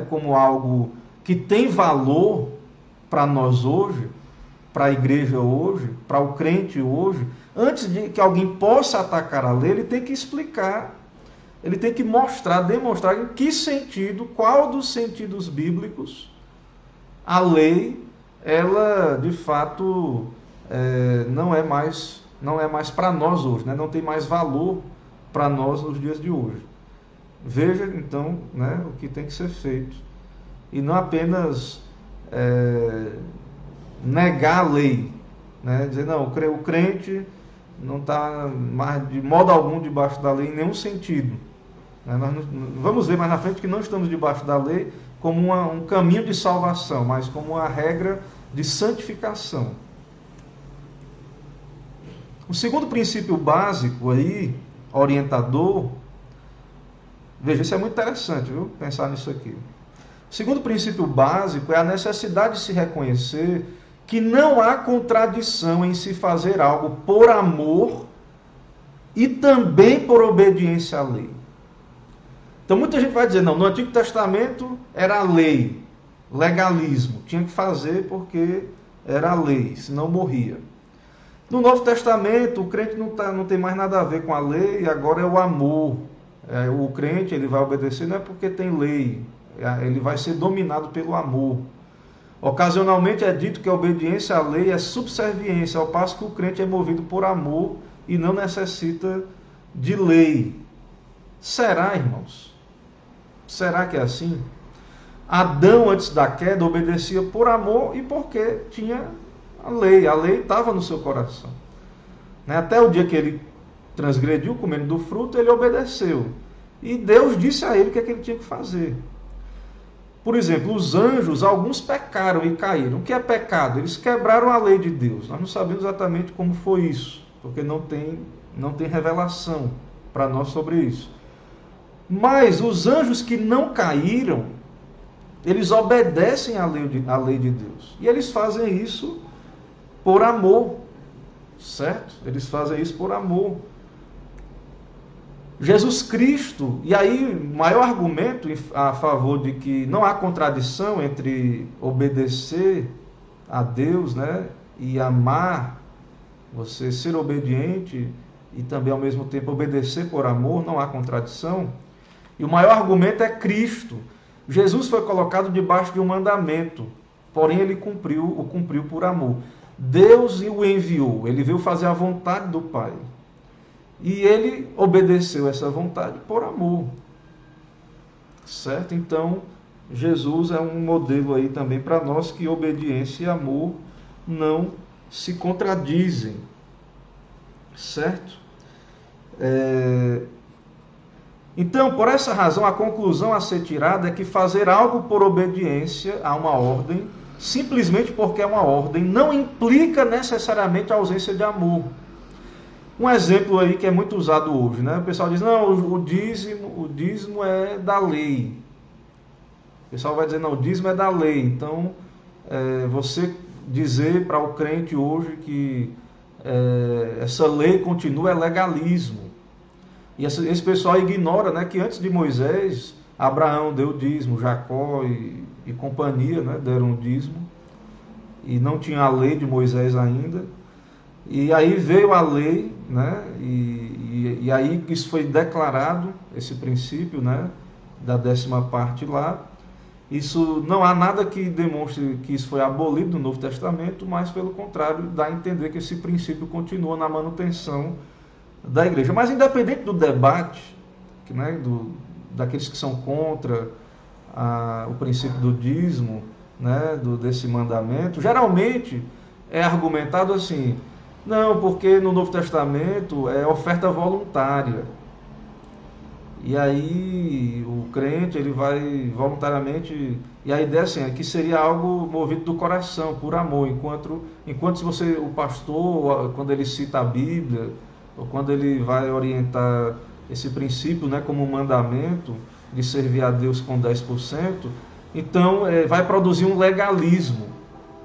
como algo que tem valor para nós hoje, para a igreja hoje, para o crente hoje, antes de que alguém possa atacar a lei, ele tem que explicar, ele tem que mostrar, demonstrar em que sentido, qual dos sentidos bíblicos, a lei, ela de fato não é mais para nós hoje, não tem mais valor para nós nos dias de hoje. Veja então o que tem que ser feito, e não apenas negar a lei, dizer não, o crente não está mais de modo algum debaixo da lei em nenhum sentido. Nós vamos ver mais na frente que não estamos debaixo da lei como um caminho de salvação, mas como uma regra de santificação. O segundo princípio básico aí, orientador, veja, isso é muito interessante, viu? Pensar nisso aqui. O segundo princípio básico é a necessidade de se reconhecer que não há contradição em se fazer algo por amor e também por obediência à lei. Então muita gente vai dizer, não, no Antigo Testamento era a lei, legalismo, tinha que fazer porque era a lei, senão morria. No Novo Testamento, o crente não tem mais nada a ver com a lei, agora é o amor. O crente ele vai obedecer não é porque tem lei, ele vai ser dominado pelo amor. Ocasionalmente é dito que a obediência à lei é subserviência, ao passo que o crente é movido por amor e não necessita de lei. Será, irmãos? Será que é assim? Adão, antes da queda, obedecia por amor e porque tinha a lei estava no seu coração. Até o dia que ele transgrediu comendo do fruto, ele obedeceu. E Deus disse a ele o que ele tinha que fazer. Por exemplo, os anjos, alguns pecaram e caíram. O que é pecado? Eles quebraram a lei de Deus. Nós não sabemos exatamente como foi isso, porque não tem revelação para nós sobre isso. Mas os anjos que não caíram, eles obedecem à lei de Deus. E eles fazem isso por amor, certo? Eles fazem isso por amor. Jesus Cristo, e aí o maior argumento a favor de que não há contradição entre obedecer a Deus, e amar, você ser obediente e também ao mesmo tempo obedecer por amor, não há contradição. E o maior argumento é Cristo. Jesus foi colocado debaixo de um mandamento, porém ele o cumpriu por amor. Deus o enviou, ele veio fazer a vontade do Pai. E ele obedeceu essa vontade por amor. Certo? Então, Jesus é um modelo aí também para nós que obediência e amor não se contradizem. Certo? Então, por essa razão, a conclusão a ser tirada é que fazer algo por obediência a uma ordem, simplesmente porque é uma ordem, não implica necessariamente a ausência de amor. Um exemplo aí que é muito usado hoje, O pessoal diz, não, o dízimo é da lei. O pessoal vai dizer, não, o dízimo é da lei. Então, você dizer para o crente hoje que essa lei continua é legalismo. E esse pessoal ignora, que antes de Moisés, Abraão deu dízimo, Jacó e companhia, deram dízimo. E não tinha a lei de Moisés ainda. E aí veio a lei, né? E aí isso foi declarado, esse princípio, né? Da 10ª parte lá. Isso não há nada que demonstre que isso foi abolido no Novo Testamento, mas pelo contrário, dá a entender que esse princípio continua na manutenção da igreja. Mas independente do debate, né, daqueles que são contra o princípio do dízimo, né, desse mandamento, geralmente é argumentado assim: não, porque no Novo Testamento é oferta voluntária. E aí o crente ele vai voluntariamente, e a ideia assim, é que seria algo movido do coração, por amor, enquanto se você, o pastor, quando ele cita a Bíblia, ou quando ele vai orientar esse princípio, né, como um mandamento de servir a Deus com 10%, então vai produzir um legalismo.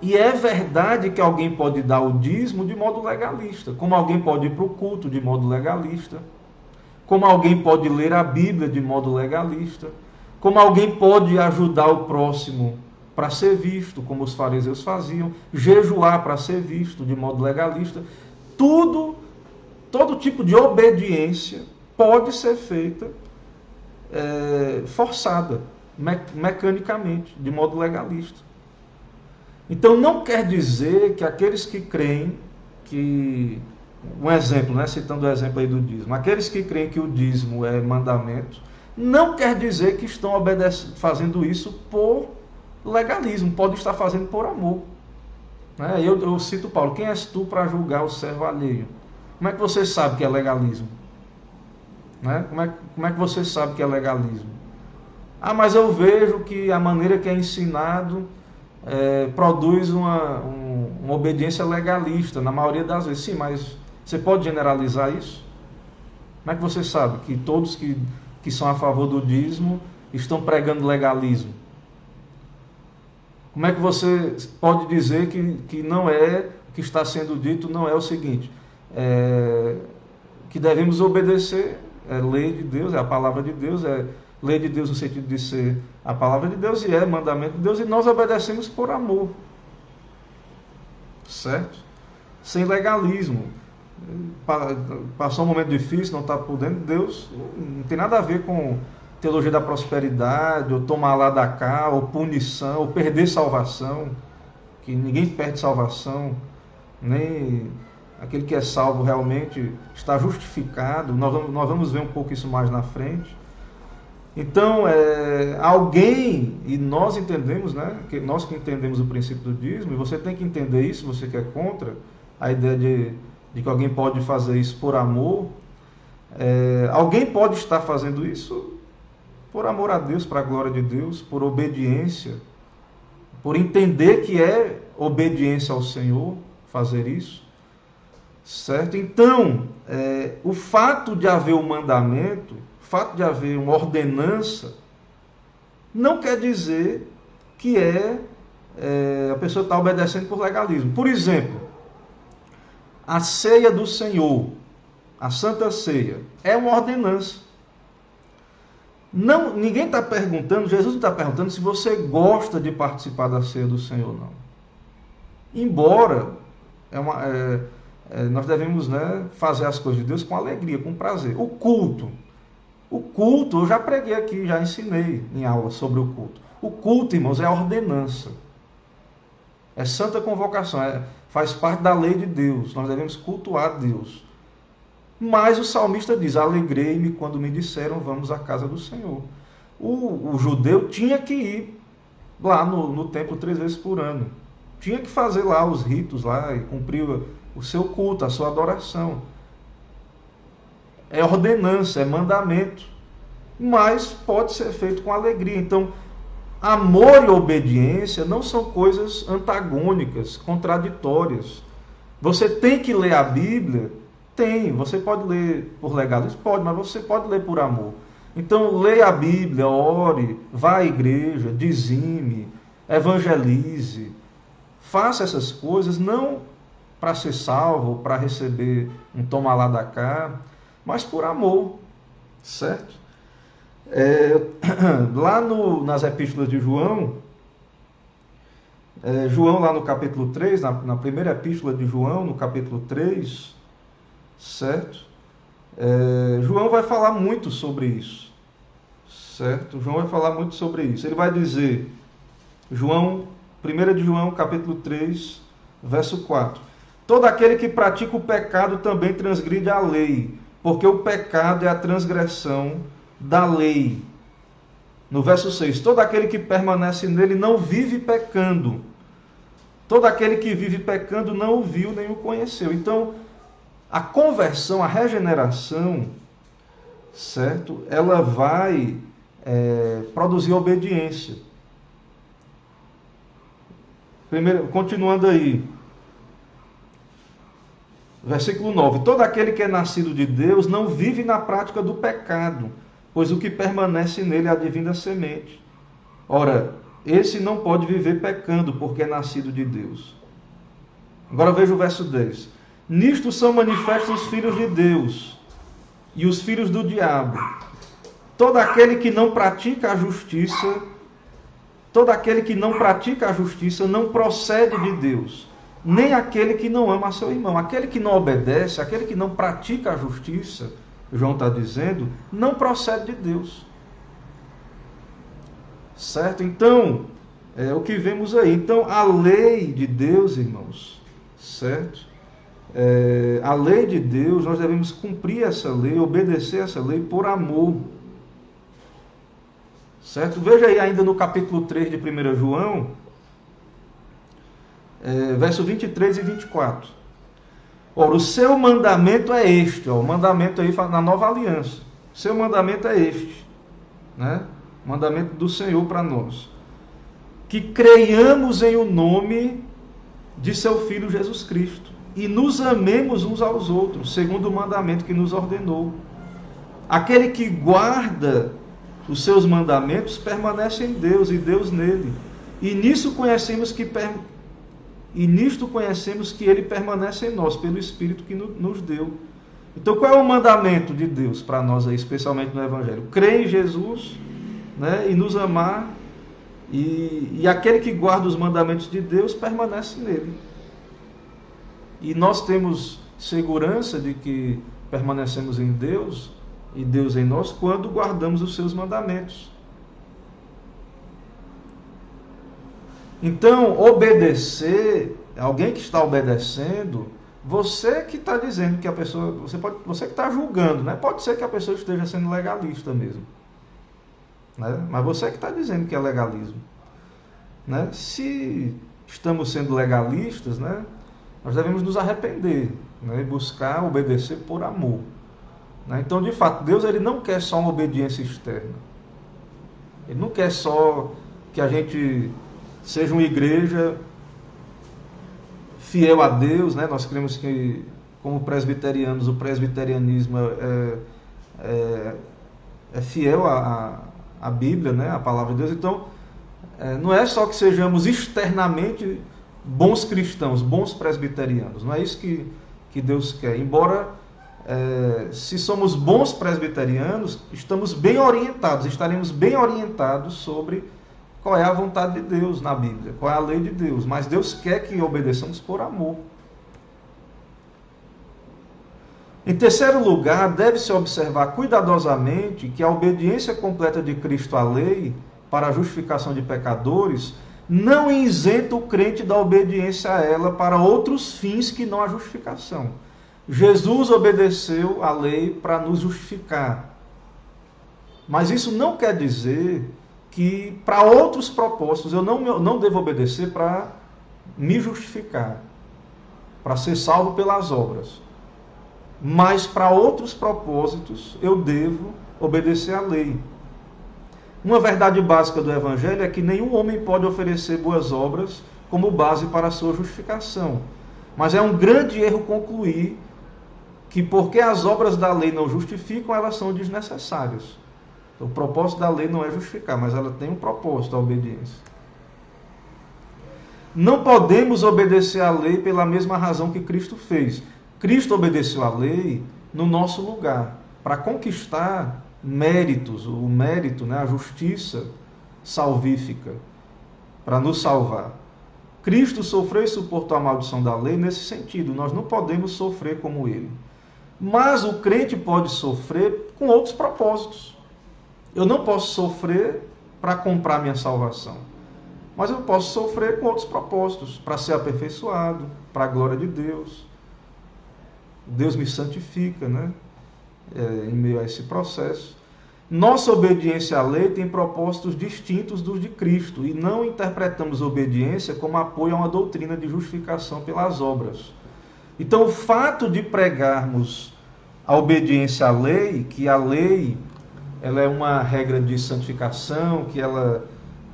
E é verdade que alguém pode dar o dízimo de modo legalista, como alguém pode ir para o culto de modo legalista, como alguém pode ler a Bíblia de modo legalista, como alguém pode ajudar o próximo para ser visto, como os fariseus faziam, jejuar para ser visto de modo legalista. Todo tipo de obediência pode ser feita forçada, mecanicamente, de modo legalista. Então não quer dizer que aqueles que creem que... Um exemplo, né? Citando o exemplo aí do dízimo. Aqueles que creem que o dízimo é mandamento, não quer dizer que estão fazendo isso por legalismo. Pode estar fazendo por amor. Né? Eu cito Paulo: quem és tu para julgar o servo alheio? Como é que você sabe que é legalismo? Né? Como é que você sabe que é legalismo? Ah, mas eu vejo que a maneira que é ensinado produz uma obediência legalista, na maioria das vezes. Sim, mas você pode generalizar isso? Como é que você sabe que todos que são a favor do dízimo estão pregando legalismo? Como é que você pode dizer que não é, o que está sendo dito não é o seguinte, que devemos obedecer, lei de Deus, é a palavra de Deus, lei de Deus no sentido de ser a palavra de Deus e mandamento de Deus, e nós obedecemos por amor, certo? Sem legalismo. Passou um momento difícil, não está por dentro, Deus não tem nada a ver com teologia da prosperidade, ou tomar lá da cá, ou punição, ou perder salvação, que ninguém perde salvação, nem aquele que é salvo realmente está justificado. Nós vamos ver um pouco isso mais na frente. Então, alguém, e nós entendemos, né, nós que entendemos o princípio do dízimo, e você tem que entender isso, você que é contra a ideia de que alguém pode fazer isso por amor, alguém pode estar fazendo isso por amor a Deus, para a glória de Deus, por obediência, por entender que é obediência ao Senhor fazer isso, certo? Então, o fato de haver um mandamento, o fato de haver uma ordenança, não quer dizer que a pessoa está obedecendo por legalismo. Por exemplo, a ceia do Senhor, a Santa Ceia, é uma ordenança. Ninguém está perguntando, Jesus não está perguntando se você gosta de participar da ceia do Senhor, não. Embora nós devemos, né, fazer as coisas de Deus com alegria, com prazer. O culto, eu já preguei aqui, já ensinei em aula sobre o culto. O culto, irmãos, é ordenança. É santa convocação, faz parte da lei de Deus. Nós devemos cultuar a Deus. Mas o salmista diz: alegrei-me quando me disseram, vamos à casa do Senhor. O judeu tinha que ir lá no templo 3 vezes por ano. Tinha que fazer lá os ritos lá e cumprir o seu culto, a sua adoração. É ordenança, é mandamento. Mas pode ser feito com alegria. Então, amor e obediência não são coisas antagônicas, contraditórias. Você tem que ler a Bíblia? Tem. Você pode ler por legalismo? Pode, mas você pode ler por amor. Então, leia a Bíblia, ore, vá à igreja, dizime, evangelize. Faça essas coisas não para ser salvo, para receber um toma lá da cá, mas por amor, certo? Lá nas epístolas de João, João, lá no capítulo 3, na primeira epístola de João, no capítulo 3, certo? João vai falar muito sobre isso, certo? João vai falar muito sobre isso. Ele vai dizer, 1 de João, capítulo 3, verso 4. Todo aquele que pratica o pecado também transgride a lei, porque o pecado é a transgressão da lei. No verso 6, todo aquele que permanece nele não vive pecando. Todo aquele que vive pecando não o viu nem o conheceu. Então, a conversão, a regeneração, certo? Ela vai produzir obediência. Primeiro, continuando aí. Versículo 9. Todo aquele que é nascido de Deus não vive na prática do pecado, pois o que permanece nele é a divina semente. Ora, esse não pode viver pecando, porque é nascido de Deus. Agora veja o verso 10. Nisto são manifestos os filhos de Deus e os filhos do diabo. Todo aquele que não pratica a justiça, não procede de Deus, nem aquele que não ama seu irmão. Aquele que não obedece, aquele que não pratica a justiça, João está dizendo, não procede de Deus. Certo? Então, é o que vemos aí. Então, a lei de Deus, irmãos, certo? A lei de Deus, nós devemos cumprir essa lei, obedecer essa lei por amor. Certo? Veja aí ainda no capítulo 3 de 1 João, verso 23 e 24. Ora, o seu mandamento é este, o mandamento aí na nova aliança. O seu mandamento é este, né? Mandamento do Senhor para nós. Que creiamos em o nome de seu Filho Jesus Cristo e nos amemos uns aos outros, segundo o mandamento que nos ordenou. Aquele que guarda os seus mandamentos permanece em Deus e Deus nele. E nisto conhecemos que ele permanece em nós, pelo Espírito que nos deu. Então, qual é o mandamento de Deus para nós aí, especialmente no Evangelho? Crer em Jesus, né, e nos amar, e aquele que guarda os mandamentos de Deus permanece nele. E nós temos segurança de que permanecemos em Deus e Deus em nós quando guardamos os seus mandamentos. Então, obedecer, alguém que está obedecendo, você que está dizendo que a pessoa, você que está julgando, né? Pode ser que a pessoa esteja sendo legalista mesmo, né? Mas você que está dizendo que é legalismo, né? Se estamos sendo legalistas, né? Nós devemos nos arrepender, né? E buscar obedecer por amor, né? Então, de fato, Deus ele não quer só uma obediência externa. Ele não quer só que a gente seja uma igreja fiel a Deus, né? Nós cremos que, como presbiterianos, o presbiterianismo é fiel à Bíblia, né? A palavra de Deus. Então, não é só que sejamos externamente bons cristãos, bons presbiterianos. Não é isso que Deus quer. Embora, se somos bons presbiterianos, estamos bem orientados, estaremos bem orientados sobre qual é a vontade de Deus na Bíblia, qual é a lei de Deus. Mas Deus quer que obedeçamos por amor. Em terceiro lugar, deve-se observar cuidadosamente que a obediência completa de Cristo à lei para a justificação de pecadores não isenta o crente da obediência a ela para outros fins que não a justificação. Jesus obedeceu à lei para nos justificar. Mas isso não quer dizer que para outros propósitos eu não devo obedecer para me justificar, para ser salvo pelas obras. Mas para outros propósitos eu devo obedecer à lei. Uma verdade básica do Evangelho é que nenhum homem pode oferecer boas obras como base para a sua justificação. Mas é um grande erro concluir que porque as obras da lei não justificam, elas são desnecessárias. O propósito da lei não é justificar, mas ela tem um propósito, a obediência. Não podemos obedecer à lei pela mesma razão que Cristo fez. Cristo obedeceu à lei no nosso lugar, para conquistar méritos, o mérito, né, a justiça salvífica, para nos salvar. Cristo sofreu e suportou a maldição da lei nesse sentido. Nós não podemos sofrer como ele. Mas o crente pode sofrer com outros propósitos. Eu não posso sofrer para comprar minha salvação. Mas eu posso sofrer com outros propósitos, para ser aperfeiçoado, para a glória de Deus. Deus me santifica, né? Em meio a esse processo. Nossa obediência à lei tem propósitos distintos dos de Cristo e não interpretamos obediência como apoio a uma doutrina de justificação pelas obras. Então, o fato de pregarmos a obediência à lei, que a lei ela é uma regra de santificação, que ela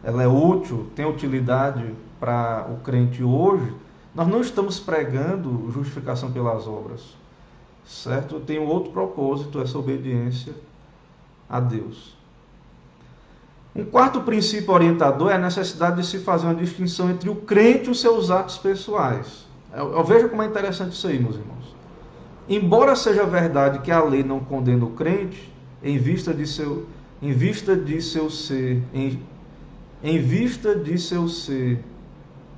é útil, tem utilidade para o crente hoje, nós não estamos pregando justificação pelas obras, certo? Tem um outro propósito, essa obediência a Deus. Um quarto princípio orientador é a necessidade de se fazer uma distinção entre o crente e os seus atos pessoais. Veja como é interessante isso aí, meus irmãos. Embora seja verdade que a lei não condena o crente, em vista de seu ser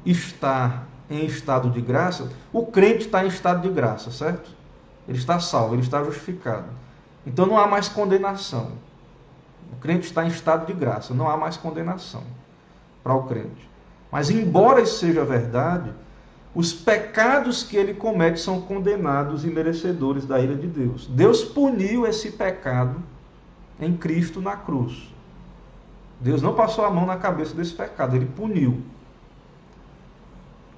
estar em estado de graça, o crente está em estado de graça, certo? Ele está salvo, ele está justificado. Então não há mais condenação. O crente está em estado de graça, não há mais condenação para o crente. Mas embora isso seja verdade, os pecados que ele comete são condenados e merecedores da ira de Deus. Deus puniu esse pecado em Cristo na cruz. Deus não passou a mão na cabeça desse pecado, ele puniu.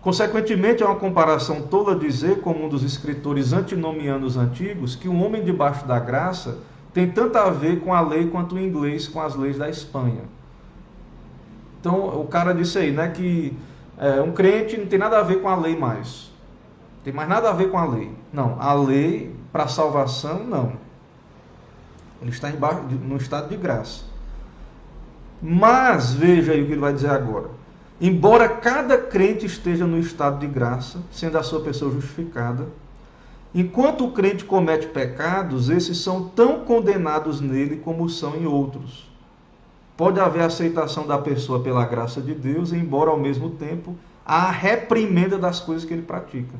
Consequentemente, é uma comparação tola dizer, como um dos escritores antinomianos antigos, que um homem debaixo da graça tem tanto a ver com a lei quanto o inglês com as leis da Espanha. Então, o cara disse aí, né, que um crente não tem nada a ver com a lei mais. Não tem mais nada a ver com a lei. Não, a lei para a salvação, não. Ele está no estado de graça. Mas, veja aí o que ele vai dizer agora. Embora cada crente esteja no estado de graça, sendo a sua pessoa justificada, enquanto o crente comete pecados, esses são tão condenados nele como são em outros. Pode haver aceitação da pessoa pela graça de Deus, embora ao mesmo tempo há a reprimenda das coisas que ele pratica.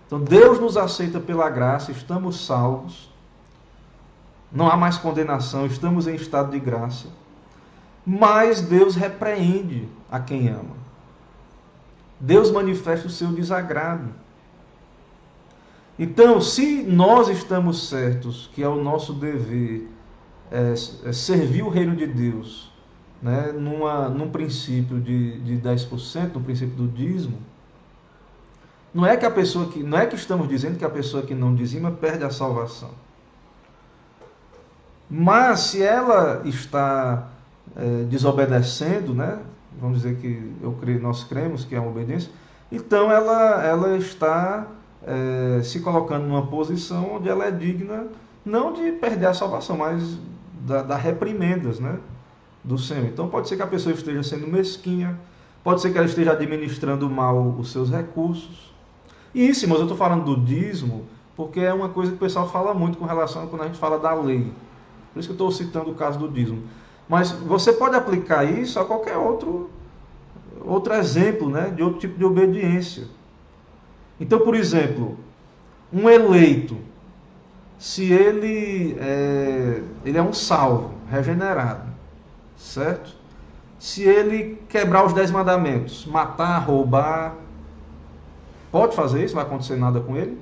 Então Deus nos aceita pela graça, estamos salvos, não há mais condenação, estamos em estado de graça. Mas Deus repreende a quem ama. Deus manifesta o seu desagrado. Então, se nós estamos certos que é o nosso dever servir o reino de Deus, né, num princípio de 10%, no princípio do dízimo, não é que estamos dizendo que a pessoa que não dizima perde a salvação. Mas se ela está desobedecendo, né? Vamos dizer que nós cremos que é uma obediência, então ela está se colocando numa posição onde ela é digna não de perder a salvação, mas da reprimendas, né, do Senhor. Então pode ser que a pessoa esteja sendo mesquinha, pode ser que ela esteja administrando mal os seus recursos. E isso, mas eu estou falando do dízimo porque é uma coisa que o pessoal fala muito com relação a quando a gente fala da lei. Por isso que eu estou citando o caso do dízimo. Mas você pode aplicar isso a qualquer outro exemplo, né, de outro tipo de obediência. Então, por exemplo, um eleito, se ele é um salvo, regenerado, certo? Se ele quebrar os 10 mandamentos, matar, roubar, pode fazer isso, não vai acontecer nada com ele.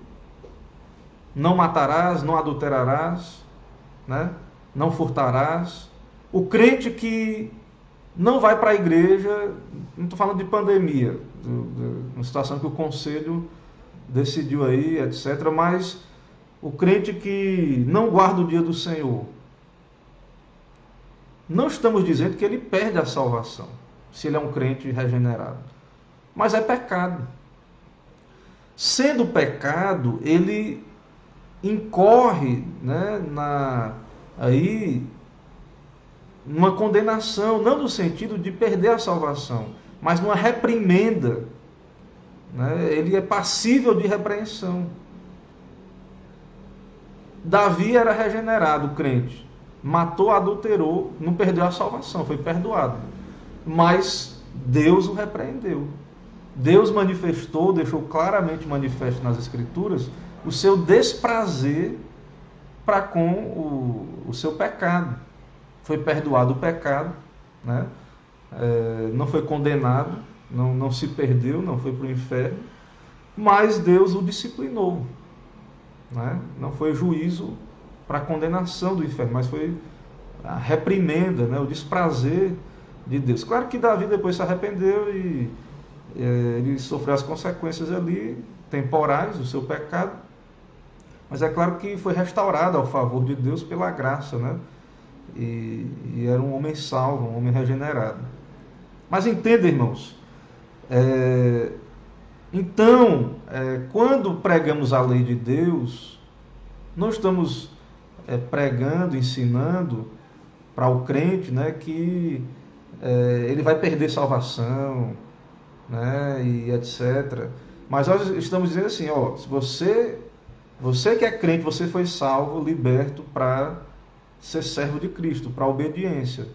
Não matarás, não adulterarás, né? Não furtarás. O crente que não vai para a igreja, não estou falando de pandemia, uma situação que o conselho decidiu aí, etc., mas o crente que não guarda o dia do Senhor, não estamos dizendo que ele perde a salvação, se ele é um crente regenerado, mas é pecado. Sendo pecado, ele incorre, né, numa condenação, não no sentido de perder a salvação, mas numa reprimenda, né? Ele é passível de repreensão. Davi era regenerado, crente, matou, adulterou, não perdeu a salvação, foi perdoado, mas Deus o repreendeu. Deus manifestou, deixou claramente manifesto nas Escrituras, o seu desprazer para com o seu pecado. Foi perdoado o pecado, né? Não foi condenado, não se perdeu, não foi para o inferno, mas Deus o disciplinou, né? Não foi juízo para a condenação do inferno, mas foi a reprimenda, né? O desprazer de Deus. Claro que Davi depois se arrependeu e ele sofreu as consequências ali, temporais, do seu pecado, mas é claro que foi restaurado ao favor de Deus pela graça, né? E era um homem salvo, um homem regenerado. Mas entenda, irmãos, então, quando pregamos a lei de Deus, não estamos pregando, ensinando para o crente, né, que ele vai perder salvação, né, e etc. Mas nós estamos dizendo assim, ó, se você que é crente, você foi salvo, liberto para ser servo de Cristo, para a obediência.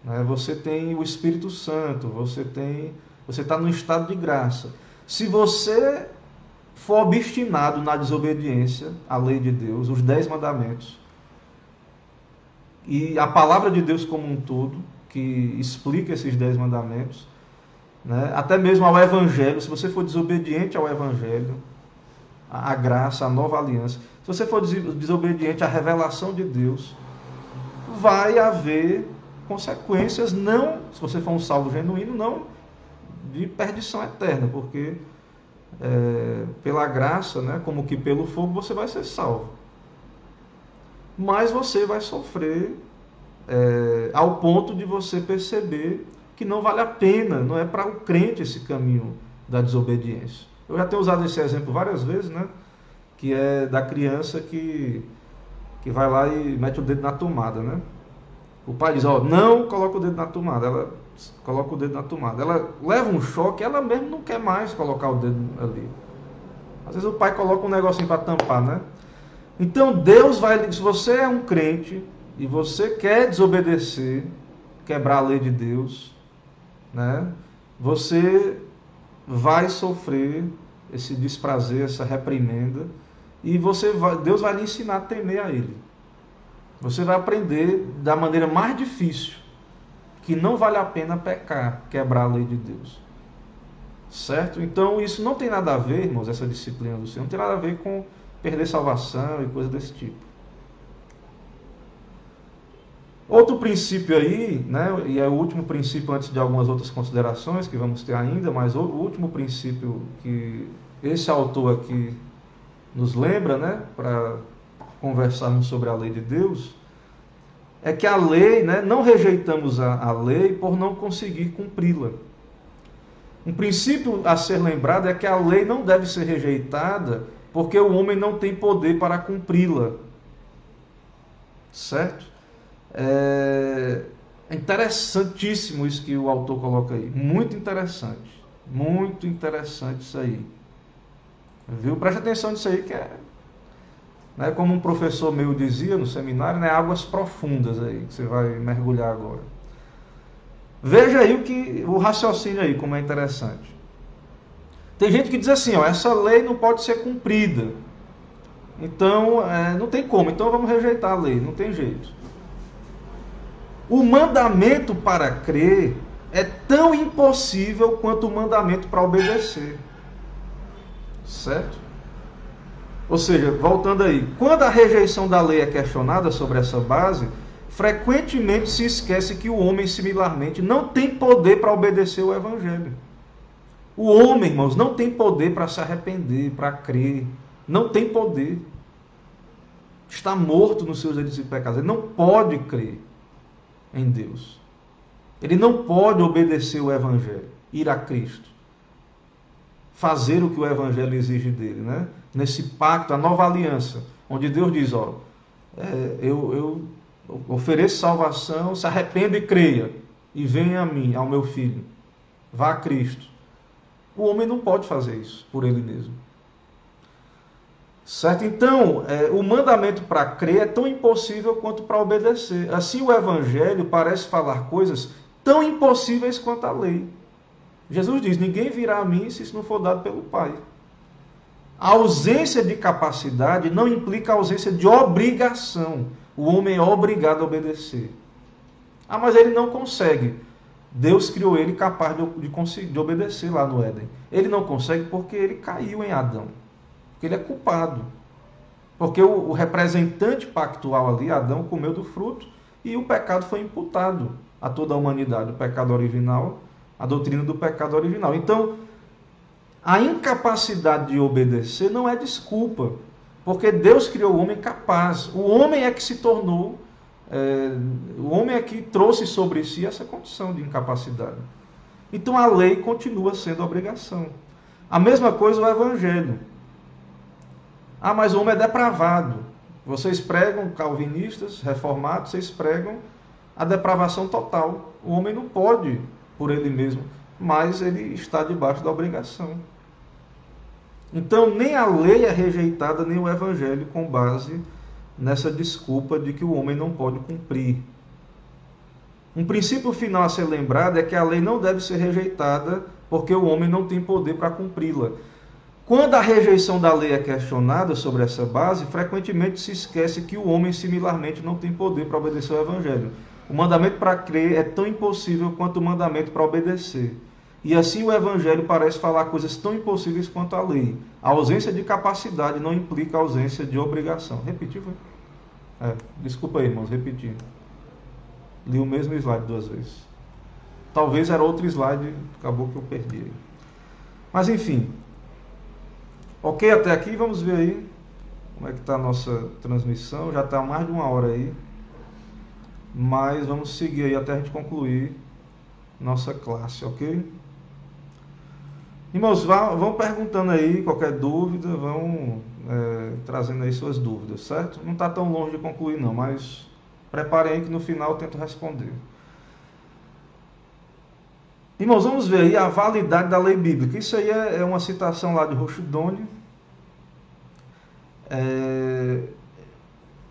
Né? Você tem o Espírito Santo, você está no estado de graça. Se você for obstinado na desobediência à lei de Deus, os 10 mandamentos, e a palavra de Deus como um todo, que explica esses 10 mandamentos, né? Até mesmo ao Evangelho, se você for desobediente ao Evangelho, à graça, à nova aliança, se você for desobediente à revelação de Deus, vai haver consequências, não, se você for um salvo genuíno, não de perdição eterna, porque pela graça, né, como que pelo fogo, você vai ser salvo. Mas você vai sofrer ao ponto de você perceber que não vale a pena, não é para o crente esse caminho da desobediência. Eu já tenho usado esse exemplo várias vezes, né? Que é da criança que vai lá e mete o dedo na tomada, né? O pai diz, ó, não coloca o dedo na tomada. Ela coloca o dedo na tomada. Ela leva um choque, ela mesmo não quer mais colocar o dedo ali. Às vezes o pai coloca um negocinho para tampar, né? Então Deus vai, se você é um crente e você quer desobedecer, quebrar a lei de Deus, né? Você vai sofrer esse desprazer, essa reprimenda, e Deus vai lhe ensinar a temer a Ele. Você vai aprender da maneira mais difícil, que não vale a pena pecar, quebrar a lei de Deus. Certo? Então isso não tem nada a ver, irmãos, essa disciplina do Senhor, não tem nada a ver com perder salvação e coisa desse tipo. Outro princípio aí, né, e é o último princípio antes de algumas outras considerações que vamos ter ainda, mas o último princípio que esse autor aqui nos lembra, né, para conversarmos sobre a lei de Deus, é que a lei, né, não rejeitamos a lei por não conseguir cumpri-la. Um princípio a ser lembrado é que a lei não deve ser rejeitada porque o homem não tem poder para cumpri-la. Certo? É interessantíssimo isso que o autor coloca aí. Muito interessante. Muito interessante isso aí. Viu? Preste atenção nisso aí, que né, como um professor meu dizia no seminário, né, águas profundas aí, que você vai mergulhar agora. Veja aí o raciocínio aí, como é interessante. Tem gente que diz assim, ó, essa lei não pode ser cumprida. Então, não tem como, então vamos rejeitar a lei, não tem jeito. O mandamento para crer é tão impossível quanto o mandamento para obedecer. Certo? Ou seja, voltando aí, quando a rejeição da lei é questionada sobre essa base, frequentemente se esquece que o homem, similarmente, não tem poder para obedecer o Evangelho. O homem, irmãos, não tem poder para se arrepender, para crer. Não tem poder. Está morto nos seus delitos e pecados. Ele não pode crer em Deus. Ele não pode obedecer o Evangelho, ir a Cristo, fazer o que o Evangelho exige dele, né? Nesse pacto, a nova aliança, onde Deus diz, ó, eu ofereço salvação, se arrependa e creia, e venha a mim, ao meu filho, vá a Cristo. O homem não pode fazer isso por ele mesmo. Certo? Então, o mandamento para crer é tão impossível quanto para obedecer. Assim, o Evangelho parece falar coisas tão impossíveis quanto a lei. Jesus diz, ninguém virá a mim se isso não for dado pelo Pai. A ausência de capacidade não implica a ausência de obrigação. O homem é obrigado a obedecer. Ah, mas ele não consegue. Deus criou ele capaz de obedecer lá no Éden. Ele não consegue porque ele caiu em Adão. Porque ele é culpado. Porque o representante pactual ali, Adão, comeu do fruto e o pecado foi imputado a toda a humanidade. O pecado original, a doutrina do pecado original. Então, a incapacidade de obedecer não é desculpa. Porque Deus criou o homem capaz. O homem é que se tornou... o homem é que trouxe sobre si essa condição de incapacidade. Então a lei continua sendo obrigação. A mesma coisa o Evangelho. Ah, mas o homem é depravado. Vocês pregam, calvinistas, reformados, vocês pregam a depravação total. O homem não pode por ele mesmo, mas ele está debaixo da obrigação. Então nem a lei é rejeitada, nem o Evangelho com base nessa desculpa de que o homem não pode cumprir. Um princípio final a ser lembrado é que a lei não deve ser rejeitada porque o homem não tem poder para cumpri-la. Quando a rejeição da lei é questionada sobre essa base, frequentemente se esquece que o homem similarmente não tem poder para obedecer ao Evangelho. O mandamento para crer é tão impossível quanto o mandamento para obedecer. E assim o Evangelho parece falar coisas tão impossíveis quanto a lei. A ausência de capacidade não implica a ausência de obrigação. Repetiu, foi? Desculpa aí, irmãos, repeti. Li o mesmo slide 2 vezes. Talvez era outro slide, acabou que eu perdi. Mas enfim. Ok até aqui? Vamos ver aí como é que está a nossa transmissão. Já está mais de 1 hora aí. Mas vamos seguir aí até a gente concluir nossa classe, ok? Irmãos, vão perguntando aí qualquer dúvida, vão trazendo aí suas dúvidas, certo? Não está tão longe de concluir não, mas preparem aí que no final eu tento responder. Irmãos, vamos ver aí a validade da lei bíblica. Isso aí é uma citação lá de Rushduni.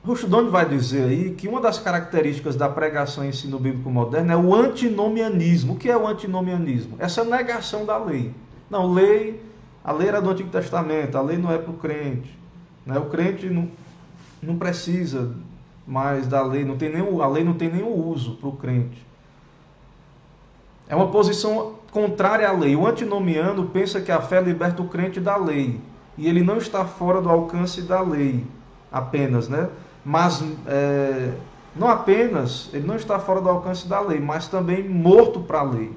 Rushduni vai dizer aí que uma das características da pregação e ensino bíblico moderno é o antinomianismo. O que é o antinomianismo? Essa negação da lei. Não, a lei era do Antigo Testamento, a lei não é para o crente. Né? O crente não precisa mais da lei, a lei não tem nenhum uso para o crente. É uma posição contrária à lei. O antinomiano pensa que a fé liberta o crente da lei. E ele não está fora do alcance da lei apenas, né? Mas não apenas, ele não está fora do alcance da lei, mas também morto para a lei.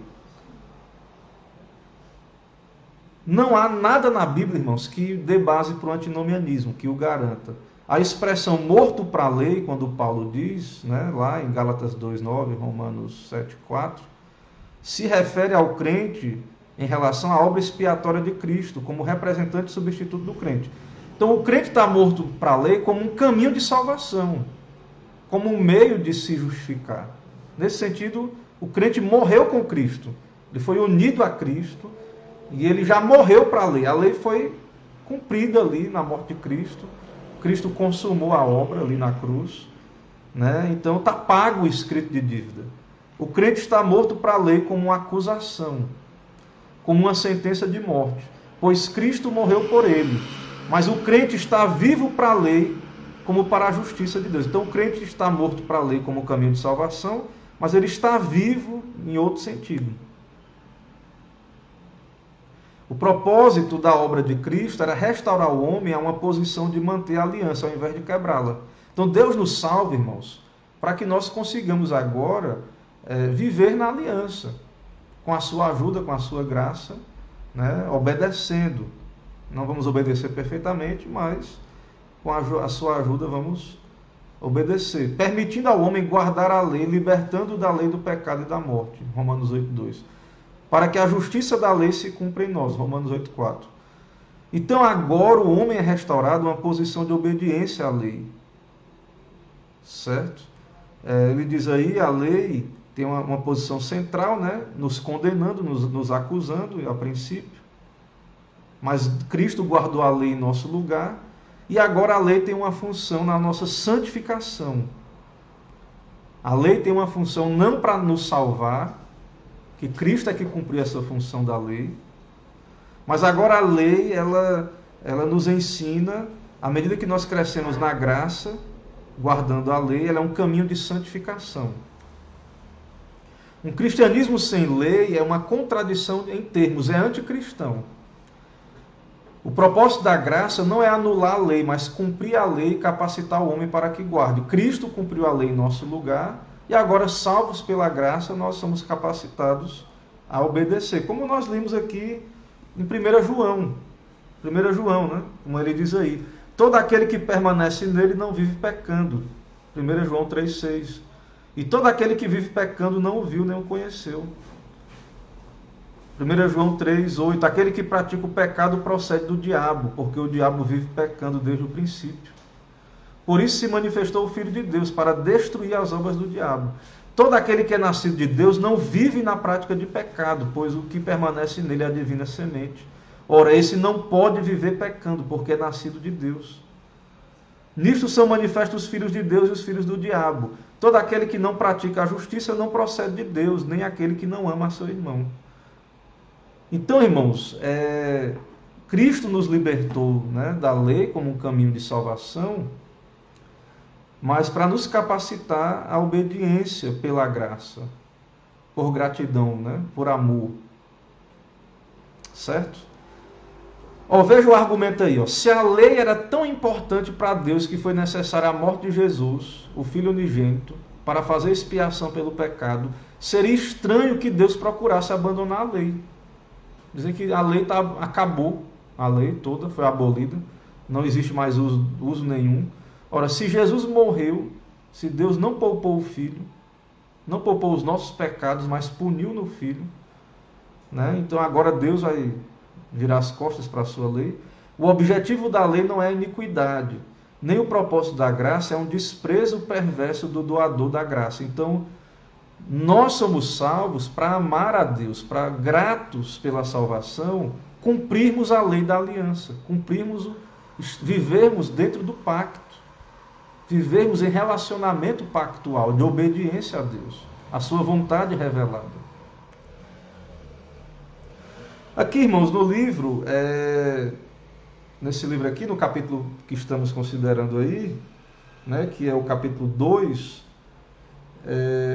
Não há nada na Bíblia, irmãos, que dê base para o antinomianismo, que o garanta. A expressão morto para a lei, quando Paulo diz, né, lá em Gálatas 2,9, Romanos 7,4, se refere ao crente em relação à obra expiatória de Cristo, como representante substituto do crente. Então o crente está morto para a lei como um caminho de salvação, como um meio de se justificar. Nesse sentido, o crente morreu com Cristo, ele foi unido a Cristo, e ele já morreu para a lei. A lei foi cumprida ali na morte de Cristo. Cristo consumou a obra ali na cruz. Né? Então está pago o escrito de dívida. O crente está morto para a lei como uma acusação, como uma sentença de morte. Pois Cristo morreu por ele. Mas o crente está vivo para a lei como para a justiça de Deus. Então o crente está morto para a lei como caminho de salvação, mas ele está vivo em outro sentido. O propósito da obra de Cristo era restaurar o homem a uma posição de manter a aliança, ao invés de quebrá-la. Então Deus nos salve, irmãos, para que nós consigamos agora viver na aliança, com a sua ajuda, com a sua graça, né, obedecendo. Não vamos obedecer perfeitamente, mas com a sua ajuda vamos obedecer. Permitindo ao homem guardar a lei, libertando da lei do pecado e da morte. Romanos 8,2. Para que a justiça da lei se cumpra em nós, Romanos 8,4. Então agora o homem é restaurado a uma posição de obediência à lei. Certo? Ele diz aí, a lei tem uma posição central, né? Nos condenando, nos acusando, a princípio. Mas Cristo guardou a lei em nosso lugar. E agora a lei tem uma função na nossa santificação. A lei tem uma função não para nos salvar, que Cristo é que cumpriu essa função da lei. Mas agora a lei, ela nos ensina, à medida que nós crescemos na graça, guardando a lei, ela é um caminho de santificação. Um cristianismo sem lei é uma contradição em termos, é anticristão. O propósito da graça não é anular a lei, mas cumprir a lei e capacitar o homem para que guarde. Cristo cumpriu a lei em nosso lugar e agora, salvos pela graça, nós somos capacitados a obedecer. Como nós lemos aqui em 1 João. 1 João, né? Como ele diz aí. Todo aquele que permanece nele não vive pecando. 1 João 3,6. E todo aquele que vive pecando não o viu nem o conheceu. 1 João 3,8. Aquele que pratica o pecado procede do diabo, porque o diabo vive pecando desde o princípio. Por isso se manifestou o Filho de Deus, para destruir as obras do diabo. Todo aquele que é nascido de Deus não vive na prática de pecado, pois o que permanece nele é a divina semente. Ora, esse não pode viver pecando, porque é nascido de Deus. Nisto são manifestos os filhos de Deus e os filhos do diabo. Todo aquele que não pratica a justiça não procede de Deus, nem aquele que não ama a seu irmão. Então, irmãos, Cristo nos libertou, né, da lei como um caminho de salvação, mas para nos capacitar à obediência pela graça, por gratidão, né, por amor. Certo? Veja o argumento aí. Se a lei era tão importante para Deus que foi necessária a morte de Jesus, o Filho unigênito, para fazer expiação pelo pecado, seria estranho que Deus procurasse abandonar a lei. Dizem que a lei acabou, a lei toda foi abolida, não existe mais uso nenhum. Ora, se Jesus morreu, se Deus não poupou o Filho, não poupou os nossos pecados, mas puniu no Filho, né? Então agora Deus vai virar as costas para a sua lei. O objetivo da lei não é a iniquidade, nem o propósito da graça é um desprezo perverso do doador da graça. Então, nós somos salvos para amar a Deus, para, gratos pela salvação, cumprirmos a lei da aliança, vivermos dentro do pacto, vivermos em relacionamento pactual, de obediência a Deus, a sua vontade revelada. Aqui, irmãos, no livro, nesse livro aqui, no capítulo que estamos considerando aí, né, que é o capítulo 2,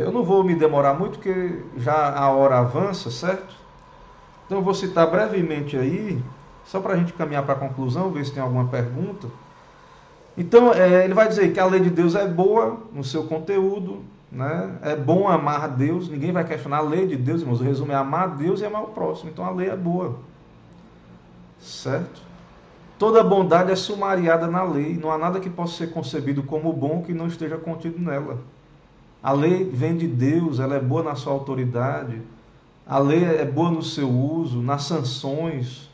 eu não vou me demorar muito, porque já a hora avança, certo? Então eu vou citar brevemente aí, só para a gente caminhar para a conclusão, ver se tem alguma pergunta. Então, ele vai dizer que a lei de Deus é boa no seu conteúdo, né? É bom amar a Deus, ninguém vai questionar a lei de Deus, irmãos. O resumo é amar a Deus e amar o próximo. Então a lei é boa, certo? Toda bondade é sumariada na lei, não há nada que possa ser concebido como bom que não esteja contido nela. A lei vem de Deus, ela é boa na sua autoridade, a lei é boa no seu uso, nas sanções,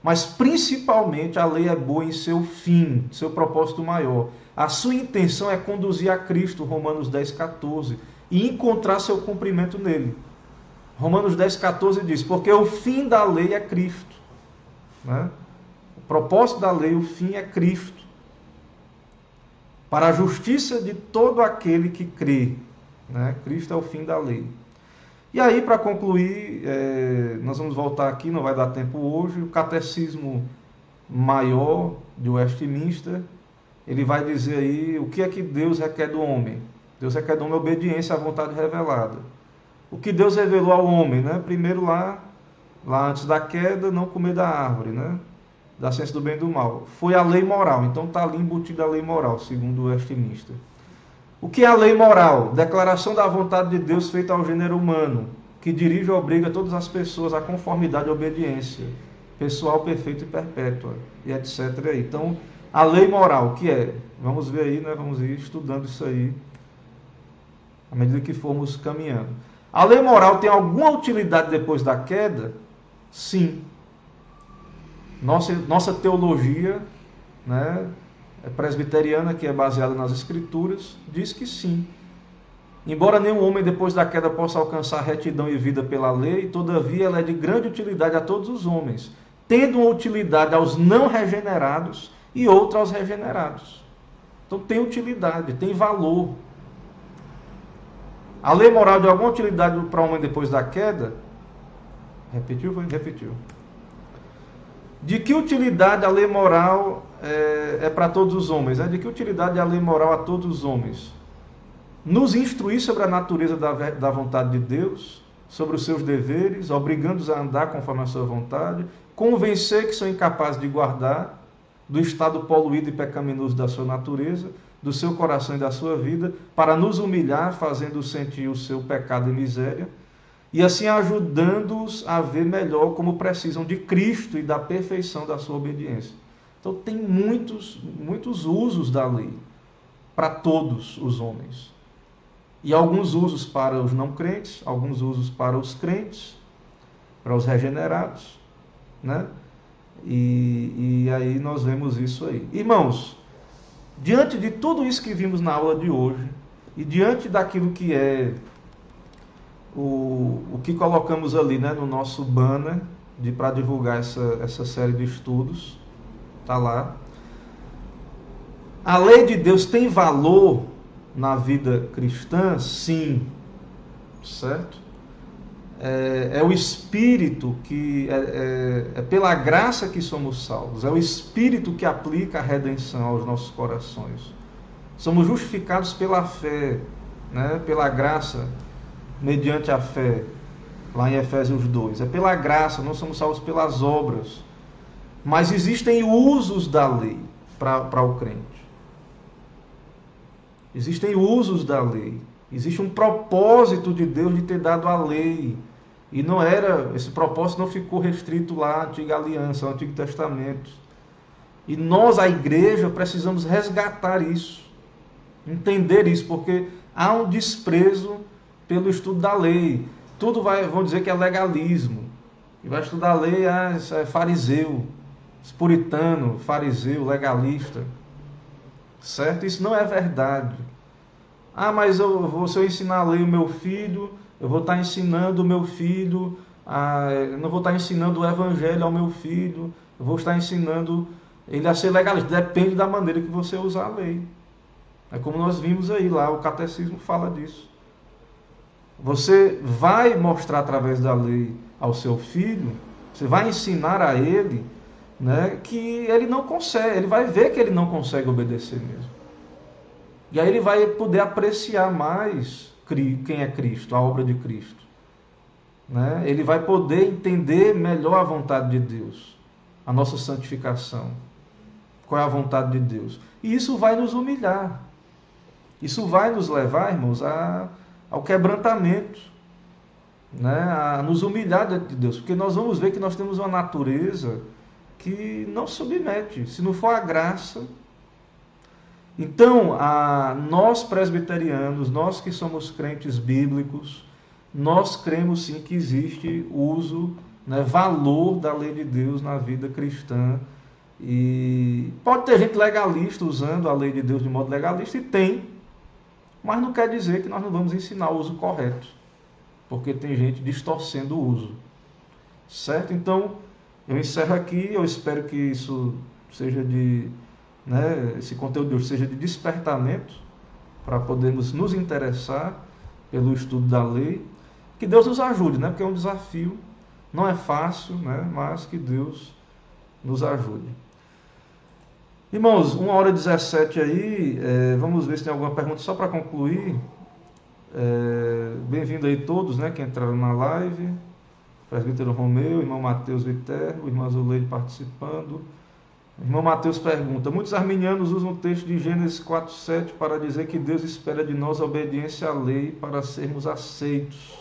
mas principalmente a lei é boa em seu fim, seu propósito maior. A sua intenção é conduzir a Cristo, Romanos 10,14, e encontrar seu cumprimento nele. Romanos 10,14 diz, porque o fim da lei é Cristo, né? O propósito da lei, o fim é Cristo, para a justiça de todo aquele que crê, né? Cristo é o fim da lei. E aí, para concluir, nós vamos voltar aqui, não vai dar tempo hoje, o Catecismo Maior de Westminster, ele vai dizer aí o que é que Deus requer do homem. Deus requer do homem obediência à vontade revelada. O que Deus revelou ao homem, né? Primeiro lá antes da queda, não comer da árvore, né? Da ciência do bem e do mal. Foi a lei moral, então está ali embutida a lei moral, segundo Westminster. O que é a lei moral? Declaração da vontade de Deus feita ao gênero humano, que dirige e obriga todas as pessoas à conformidade e obediência, pessoal, perfeita e perpétua, e etc. Então, a lei moral, o que é? Vamos ver aí, né? Vamos ir estudando isso aí, à medida que formos caminhando. A lei moral tem alguma utilidade depois da queda? Sim. Nossa teologia, né, presbiteriana, que é baseada nas Escrituras, diz que sim. Embora nenhum homem depois da queda possa alcançar retidão e vida pela lei, todavia ela é de grande utilidade a todos os homens, tendo uma utilidade aos não regenerados e outra aos regenerados. Então tem utilidade, tem valor. A lei moral de alguma utilidade para o homem depois da queda? Repetiu? Foi? Repetiu. De que utilidade a lei moral é para todos os homens? De que utilidade a lei moral a todos os homens? Nos instruir sobre a natureza da vontade de Deus, sobre os seus deveres, obrigando-os a andar conforme a sua vontade, convencer que são incapazes de guardar do estado poluído e pecaminoso da sua natureza, do seu coração e da sua vida, para nos humilhar, fazendo-os sentir o seu pecado e miséria, e assim ajudando-os a ver melhor como precisam de Cristo e da perfeição da sua obediência. Então tem muitos usos da lei para todos os homens. E alguns usos para os não crentes, alguns usos para os crentes, para os regenerados, né? E aí nós vemos isso aí. Irmãos, diante de tudo isso que vimos na aula de hoje, e diante daquilo que é o que colocamos ali, né, no nosso banner para divulgar essa série de estudos, está lá. A lei de Deus tem valor na vida cristã? Sim, certo? É o Espírito que é pela graça que somos salvos, é o Espírito que aplica a redenção aos nossos corações. Somos justificados pela fé, né? Pela graça, mediante a fé, lá em Efésios 2. É pela graça, não somos salvos pelas obras. Mas existem usos da lei para o crente. Existem usos da lei. Existe um propósito de Deus de ter dado a lei. E esse propósito não ficou restrito lá à antiga aliança, ao Antigo Testamento. E nós, a igreja, precisamos resgatar isso. Entender isso, porque há um desprezo pelo estudo da lei. Vão dizer que é legalismo. E vai estudar a lei, isso é fariseu, puritano, fariseu, legalista. Certo? Isso não é verdade. Mas se eu ensinar a lei ao meu filho, eu vou estar ensinando o meu filho, eu não vou estar ensinando o evangelho ao meu filho, eu vou estar ensinando ele a ser legalista. Depende da maneira que você usar a lei. É como nós vimos aí lá, o catecismo fala disso. Você vai mostrar através da lei ao seu filho, você vai ensinar a ele, né, que ele não consegue, ele vai ver que ele não consegue obedecer mesmo. E aí ele vai poder apreciar mais quem é Cristo, a obra de Cristo. Né? Ele vai poder entender melhor a vontade de Deus, a nossa santificação. Qual é a vontade de Deus? E isso vai nos humilhar. Isso vai nos levar, irmãos, ao quebrantamento, né? A nos humilhar diante de Deus. Porque nós vamos ver que nós temos uma natureza que não submete, se não for a graça. Então, nós presbiterianos, nós que somos crentes bíblicos, nós cremos sim que existe uso, né, valor da lei de Deus na vida cristã. E pode ter gente legalista usando a lei de Deus de modo legalista, e tem, mas não quer dizer que nós não vamos ensinar o uso correto, porque tem gente distorcendo o uso. Certo? Então, eu encerro aqui, eu espero que isso seja esse conteúdo de hoje seja de despertamento para podermos nos interessar pelo estudo da lei. Que Deus nos ajude, né? Porque é um desafio, não é fácil, né? Mas que Deus nos ajude. Irmãos, 1h17 aí, vamos ver se tem alguma pergunta só para concluir. Bem-vindo aí todos, né, que entraram na live. Presbítero Romeu, irmão Mateus Viterbo, irmã Zuleide participando. Irmão Mateus pergunta: muitos arminianos usam o texto de Gênesis 4:7 para dizer que Deus espera de nós a obediência à lei para sermos aceitos.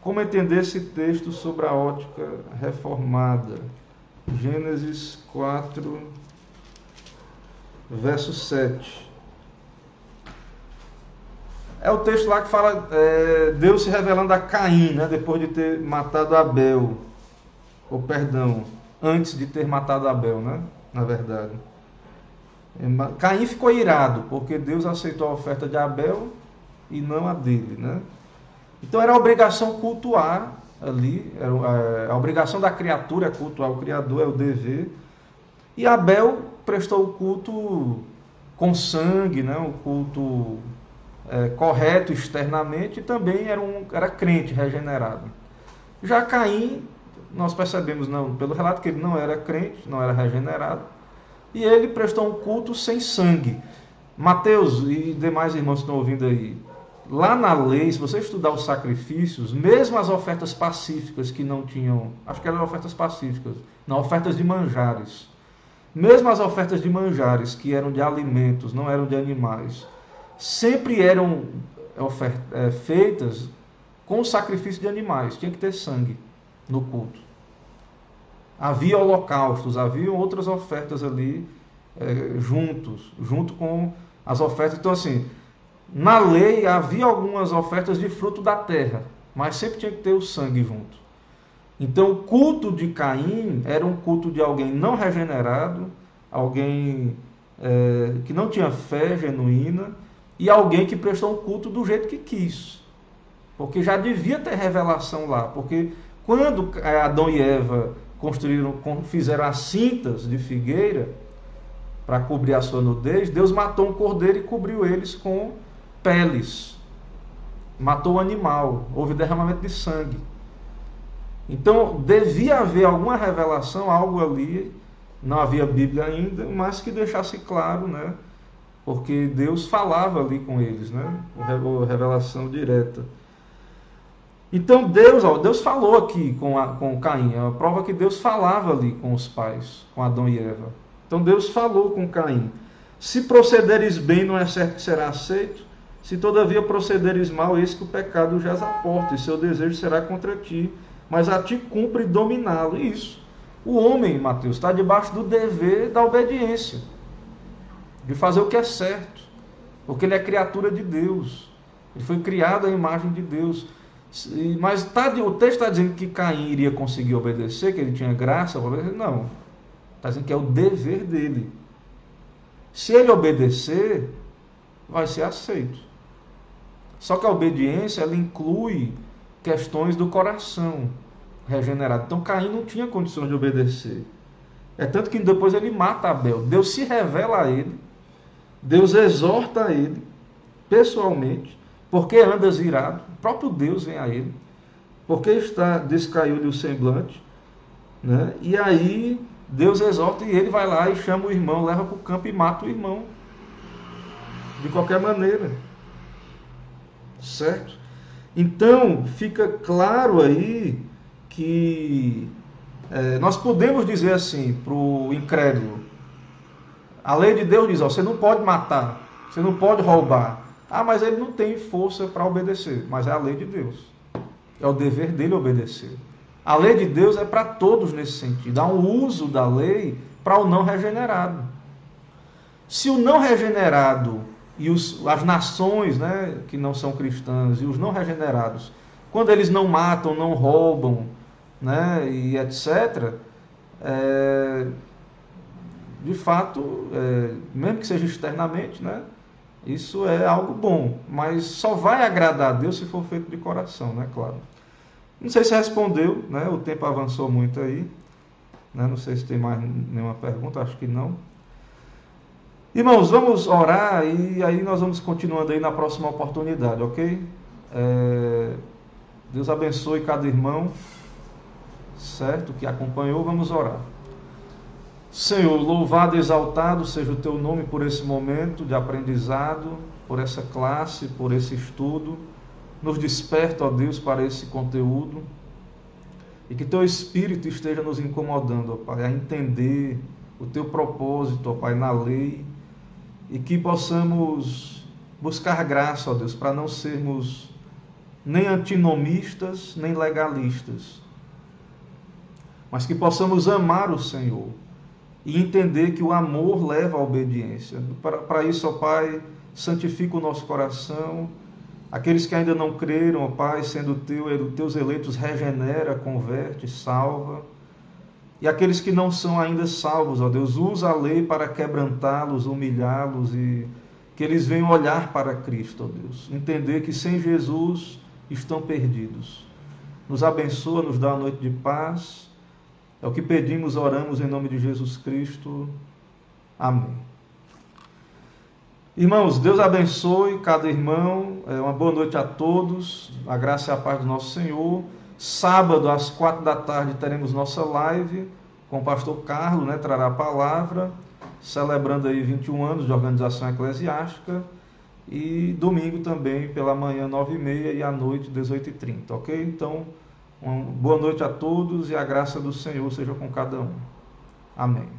Como entender esse texto sobre a ótica reformada? Gênesis 4, verso 7. É o texto lá que fala Deus se revelando a Caim, né, depois de ter matado Abel. Antes de ter matado Abel, né? Na verdade. Caim ficou irado, porque Deus aceitou a oferta de Abel e não a dele, né? Então era a obrigação cultuar ali, a obrigação da criatura é cultuar o Criador, é o dever. E Abel prestou o culto com sangue, né? O culto correto externamente, e também era crente regenerado. Já Caim, nós percebemos pelo relato que ele não era crente, não era regenerado, e ele prestou um culto sem sangue. Mateus e demais irmãos que estão ouvindo aí, lá na lei, se você estudar os sacrifícios, mesmo as ofertas pacíficas que não tinham, acho que eram ofertas pacíficas, não, ofertas de manjares, mesmo as ofertas de manjares que eram de alimentos, não eram de animais, sempre eram feitas com o sacrifício de animais, tinha que ter sangue no culto. Havia holocaustos, havia outras ofertas ali junto com as ofertas. Então, assim, na lei havia algumas ofertas de fruto da terra, mas sempre tinha que ter o sangue junto. Então, o culto de Caim era um culto de alguém não regenerado, alguém que não tinha fé genuína, e alguém que prestou um culto do jeito que quis. Porque já devia ter revelação lá. Porque quando Adão e Eva fizeram as cintas de figueira para cobrir a sua nudez, Deus matou um cordeiro e cobriu eles com peles. Matou o animal. Houve derramamento de sangue. Então, devia haver alguma revelação, algo ali. Não havia Bíblia ainda, mas que deixasse claro, né? Porque Deus falava ali com eles, né? Revelação direta. Então Deus falou aqui com Caim. É a prova que Deus falava ali com os pais, com Adão e Eva. Então Deus falou com Caim. Se procederes bem, não é certo que será aceito. Se todavia procederes mal, eis que o pecado jaz à porta, e seu desejo será contra ti. Mas a ti cumpre dominá-lo. Isso. O homem, Mateus, está debaixo do dever da obediência. De fazer o que é certo. Porque ele é criatura de Deus. Ele foi criado à imagem de Deus. Mas o texto está dizendo que Caim iria conseguir obedecer, que ele tinha graça para obedecer? Não. Está dizendo que é o dever dele. Se ele obedecer, vai ser aceito. Só que a obediência, ela inclui questões do coração regenerado. Então Caim não tinha condições de obedecer. É tanto que depois ele mata Abel. Deus se revela a ele. Deus exorta ele pessoalmente. Porque andas irado? O próprio Deus vem a ele. Porque descaiu-lhe o semblante. Né? E aí Deus exorta e ele vai lá e chama o irmão, leva para o campo e mata o irmão. De qualquer maneira. Certo? Então, fica claro aí que nós podemos dizer assim para o incrédulo. A lei de Deus diz, você não pode matar, você não pode roubar. Ah, mas ele não tem força para obedecer. Mas é a lei de Deus. É o dever dele obedecer. A lei de Deus é para todos nesse sentido. Há um uso da lei para o não regenerado. Se o não regenerado e as nações, né, que não são cristãs e os não regenerados, quando eles não matam, não roubam, né, e etc., de fato, mesmo que seja externamente, né, isso é algo bom, mas só vai agradar a Deus se for feito de coração, né, claro. Não sei se respondeu, né, o tempo avançou muito aí, né, não sei se tem mais nenhuma pergunta, acho que não. Irmãos, vamos orar e aí nós vamos continuando aí na próxima oportunidade, ok? Deus abençoe cada irmão, certo? Que acompanhou, vamos orar. Senhor, louvado e exaltado seja o Teu nome por esse momento de aprendizado, por essa classe, por esse estudo. Nos desperta, ó Deus, para esse conteúdo e que Teu Espírito esteja nos incomodando, ó Pai, a entender o Teu propósito, ó Pai, na lei e que possamos buscar graça, ó Deus, para não sermos nem antinomistas, nem legalistas, mas que possamos amar o Senhor e entender que o amor leva à obediência. Para isso, ó Pai, santifica o nosso coração. Aqueles que ainda não creram, ó Pai, sendo teus eleitos, regenera, converte, salva. E aqueles que não são ainda salvos, ó Deus, usa a lei para quebrantá-los, humilhá-los e que eles venham olhar para Cristo, ó Deus. Entender que sem Jesus estão perdidos. Nos abençoa, nos dá uma noite de paz. É o que pedimos, oramos em nome de Jesus Cristo. Amém. Irmãos, Deus abençoe cada irmão. Uma boa noite a todos. A graça e a paz do nosso Senhor. Sábado, às 4 da tarde, teremos nossa live com o pastor Carlos, né? Trará a palavra, celebrando aí 21 anos de organização eclesiástica. E domingo também, pela manhã, 9h30 e à noite, 18h30, ok? Então, uma boa noite a todos e a graça do Senhor seja com cada um. Amém.